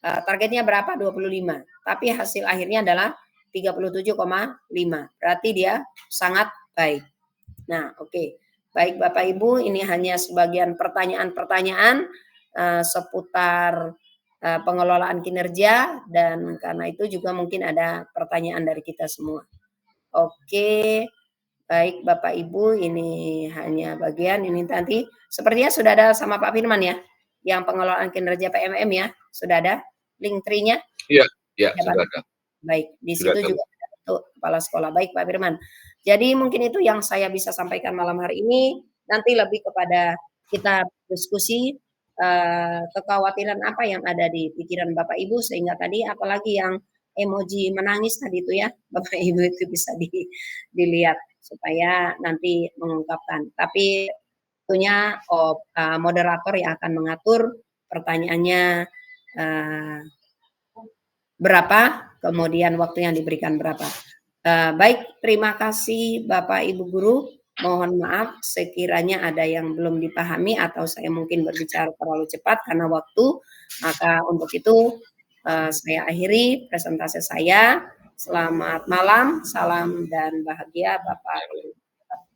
targetnya berapa? 25. Tapi hasil akhirnya adalah 37,5. Berarti dia sangat baik. Nah, oke. Baik Bapak Ibu, ini hanya sebagian pertanyaan-pertanyaan seputar pengelolaan kinerja, dan karena itu juga mungkin ada pertanyaan dari kita semua. Oke. Baik Bapak Ibu, ini hanya bagian ini nanti sepertinya sudah ada sama Pak Firman ya, yang pengelolaan kinerja PMM ya, sudah ada link tree-nya? Iya, Ya, sudah ada. Baik, di Sudah situ ada. juga ada bentuk kepala sekolah. Baik Pak Firman. Jadi mungkin itu yang saya bisa sampaikan malam hari ini. Nanti lebih kepada kita diskusi kekhawatiran apa yang ada di pikiran Bapak Ibu, sehingga tadi apalagi yang emoji menangis tadi itu ya, Bapak Ibu itu bisa dilihat supaya nanti mengungkapkan. Tapi tentunya moderator yang akan mengatur pertanyaannya berapa, kemudian waktu yang diberikan berapa. Baik, terima kasih Bapak Ibu Guru. Mohon maaf sekiranya ada yang belum dipahami atau saya mungkin berbicara terlalu cepat karena waktu. Maka untuk itu saya akhiri presentasi saya. Selamat malam, salam dan bahagia Bapak Ibu.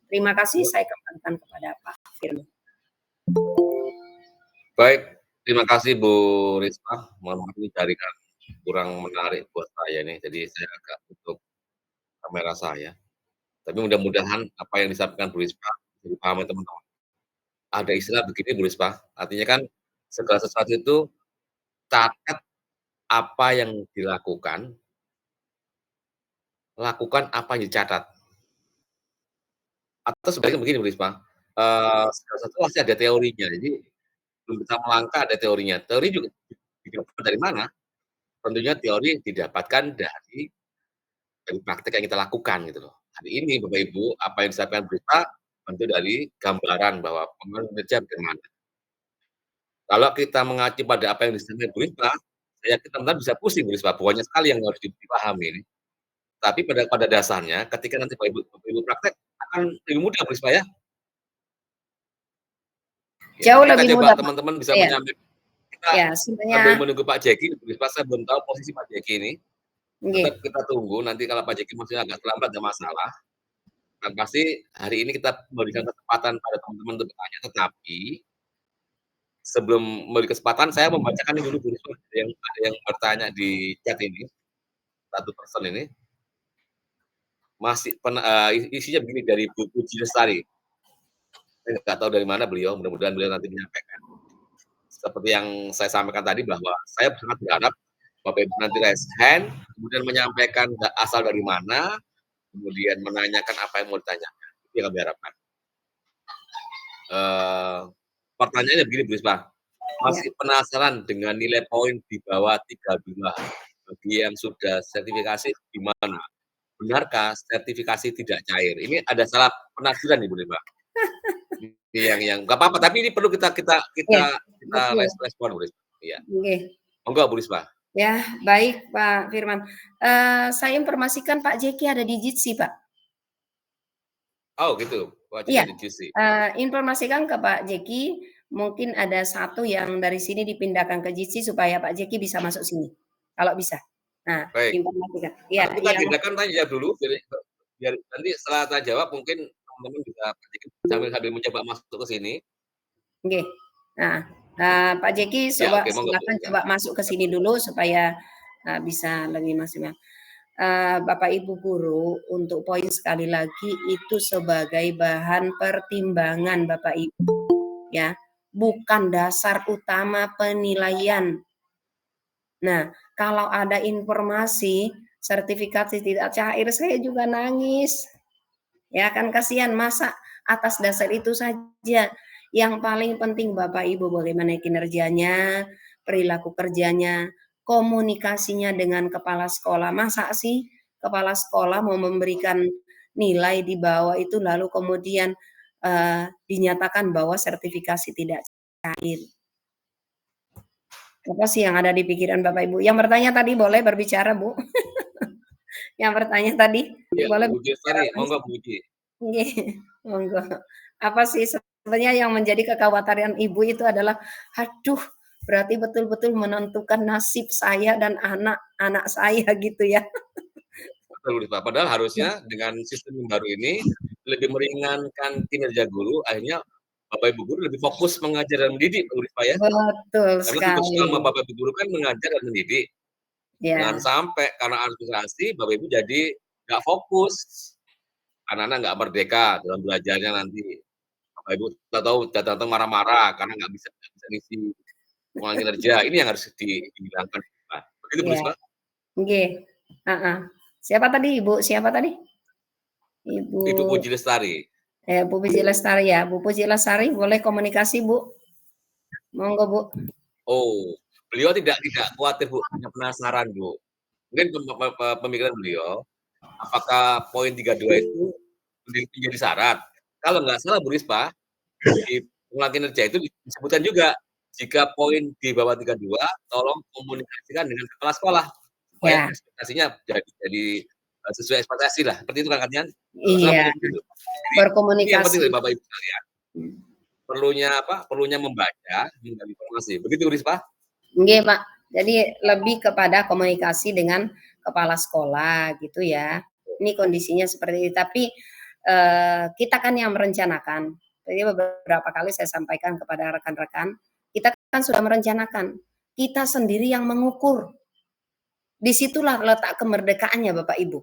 Terima kasih, saya kembalikan kepada Pak Firman. Baik, terima kasih Bu Risma. Mohon maaf ini jaringan kurang menarik buat saya nih, jadi saya agak tutup kamera saya. Tapi mudah-mudahan apa yang disampaikan Bu Risma bisa dipahami teman-teman. Ada istilah begini Bu Risma, artinya kan segala sesuatu itu catat apa yang dilakukan, lakukan apa yang dicatat. Atau sebaliknya begini Bu Risma, segala sesuatu pasti ada teorinya, jadi belum bisa melangkah ada teorinya. Teori juga didapatkan dari mana? Tentunya teori didapatkan dari praktek yang kita lakukan gitu loh. Hari ini Bapak Ibu, apa yang disampaikan berita tentu dari gambaran bahwa pengelolaan kinerja bagaimana. Kalau kita mengacu pada apa yang disampaikan berita, saya yakin teman-teman bisa pusing Bu Risma, banyak sekali yang harus dipahami ini. Tapi pada dasarnya ketika nanti Bapak Ibu praktek akan lebih mudah Bu Risma ya. Jauh Kita lebih coba mudah, Pak. teman-teman bisa Iya. menyampaikan. Kita Ya, sambil sebenarnya menunggu Pak Jeki, Bu Risma, saya belum tahu posisi Pak Jeki ini. nggih. Tetap kita tunggu, nanti kalau Pak Jeki masih agak terlambat ada masalah. Dan pasti hari ini kita memberikan kesempatan pada teman-teman untuk bertanya, tetapi sebelum memberi kesempatan saya membacakan dulu Bu Risma, ada yang bertanya di chat ini, satu person ini. Masih isinya begini dari Bu Puji Lestari. Saya nggak tahu dari mana beliau, mudah-mudahan beliau nanti menyampaikan. Seperti yang saya sampaikan tadi bahwa saya sangat berharap Bapak Ibu nanti raise hand, kemudian menyampaikan asal dari mana, kemudian menanyakan apa yang mau ditanyakan. Itu yang kami harapkan. Pertanyaannya begini Bu Risma, masih penasaran dengan nilai poin di bawah 32 bagi yang sudah sertifikasi di mana? Benarkah sertifikasi tidak cair? Ini ada salah penafsiran nih Bu Risma. Ini yang nggak apa-apa, tapi ini perlu kita respon Bu Risma. Iya. Monggo Bu Risma. Ya, baik Pak Firman. Saya informasikan Pak Jeki ada di Jitsi, Pak. Oh gitu, Pak Iya. Jeki di Jitsi. Informasikan ke Pak Jeki, mungkin ada satu yang dari sini dipindahkan ke Jitsi supaya Pak Jeki bisa masuk sini, kalau bisa. Nah, baik. Informasikan. Ya, kita tindakan tanya dulu, biar nanti setelah saya jawab mungkin teman-teman bisa sambil mencoba masuk ke sini. Oke. Nah, Pak Jeki silakan coba masuk ke sini dulu supaya bisa lebih maksimal. Bapak Ibu Guru, untuk poin sekali lagi itu sebagai bahan pertimbangan Bapak Ibu, ya, bukan dasar utama penilaian. Nah, kalau ada informasi sertifikasi tidak cair, saya juga nangis. Ya kan kasihan, masa Atas dasar itu saja. Yang paling penting Bapak Ibu bagaimana kinerjanya, perilaku kerjanya, komunikasinya dengan kepala sekolah. Masa sih kepala sekolah mau memberikan nilai di bawah itu lalu kemudian dinyatakan bahwa sertifikasi tidak cair. Apa sih yang ada di pikiran Bapak Ibu? Yang bertanya tadi boleh berbicara, Bu. Yang bertanya tadi Ya, boleh Bu Uji berbicara. Lestari, monggo Bu Uji. Nggih, monggo. Apa sih sebenarnya yang menjadi kekhawatiran Ibu itu adalah, aduh, berarti betul-betul menentukan nasib saya dan anak-anak saya gitu ya. Betul, Bu Risma. Padahal harusnya dengan sistem yang baru ini lebih meringankan kinerja guru, akhirnya Bapak Ibu guru lebih fokus mengajar dan mendidik, Bu Risma ya. Betul Karena tugas sekali. utama Bapak Ibu guru kan mengajar dan mendidik. Jangan Ya, sampai karena administrasi Bapak Ibu jadi nggak fokus. Anak-anak nggak merdeka dalam belajarnya nanti. Bapak Ibu kita tahu datang marah-marah karena nggak bisa ngisi pengulangan kinerja. Ini yang harus dihilangkan. Nah, begitu Bu ya. Risma. Nggih. Heeh. Siapa tadi Ibu? Siapa tadi? Ibu Ibu Puji Lestari. Bu Puji Lestari ya. Bu Puji Lestari boleh komunikasi, Bu? Monggo, Bu. Oh, beliau tidak khawatir Bu, hanya penasaran Bu. Mungkin pemikiran beliau, apakah poin 32 itu menjadi syarat? Kalau nggak salah Bu Risma, di pengulangan kinerja itu disebutkan juga, jika poin di bawah 32, tolong komunikasikan dengan kepala sekolah, supaya Ya, ekspektasinya jadi sesuai ekspektasi lah. Seperti itu kan katanya. iya. Jadi, ini yang penting Berkomunikasi. dari Bapak Ibu sekalian. Perlunya membaca, menggali informasi. Begitu Bu Risma? Nggih, Pak. Jadi lebih kepada komunikasi dengan kepala sekolah gitu ya. Ini kondisinya seperti itu. Tapi kita kan yang merencanakan. Jadi beberapa kali saya sampaikan kepada rekan-rekan, kita kan sudah merencanakan. Kita sendiri yang mengukur. Disitulah letak kemerdekaannya Bapak Ibu.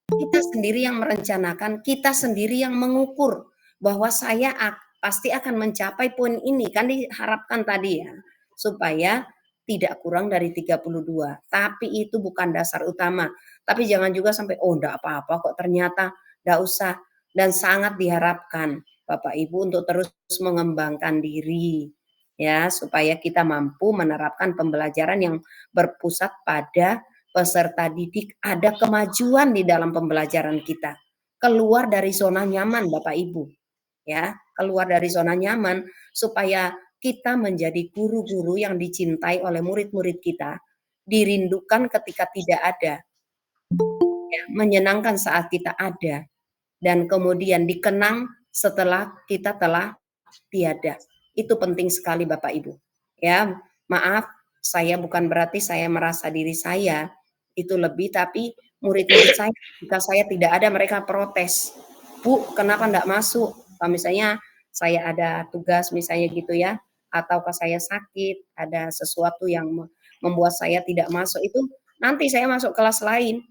Kita sendiri yang merencanakan, kita sendiri yang mengukur bahwa saya pasti akan mencapai poin ini, kan diharapkan tadi ya, supaya tidak kurang dari 32. Tapi itu bukan dasar utama. Tapi jangan juga sampai, oh enggak apa-apa kok ternyata, enggak usah. Dan sangat diharapkan Bapak Ibu untuk terus mengembangkan diri, ya, supaya kita mampu menerapkan pembelajaran yang berpusat pada peserta didik, ada kemajuan di dalam pembelajaran kita. Keluar dari zona nyaman Bapak Ibu. Ya, keluar dari zona nyaman supaya kita menjadi guru-guru yang dicintai oleh murid-murid kita, dirindukan ketika tidak ada, ya, menyenangkan saat kita ada, dan kemudian dikenang setelah kita telah tiada. Itu penting sekali Bapak Ibu. Ya, maaf, saya bukan berarti saya merasa diri saya itu lebih, tapi murid-murid saya, jika saya tidak ada mereka protes. Bu, kenapa enggak masuk? Kalau misalnya saya ada tugas misalnya gitu ya, ataukah saya sakit, ada sesuatu yang membuat saya tidak masuk, itu nanti saya masuk kelas lain.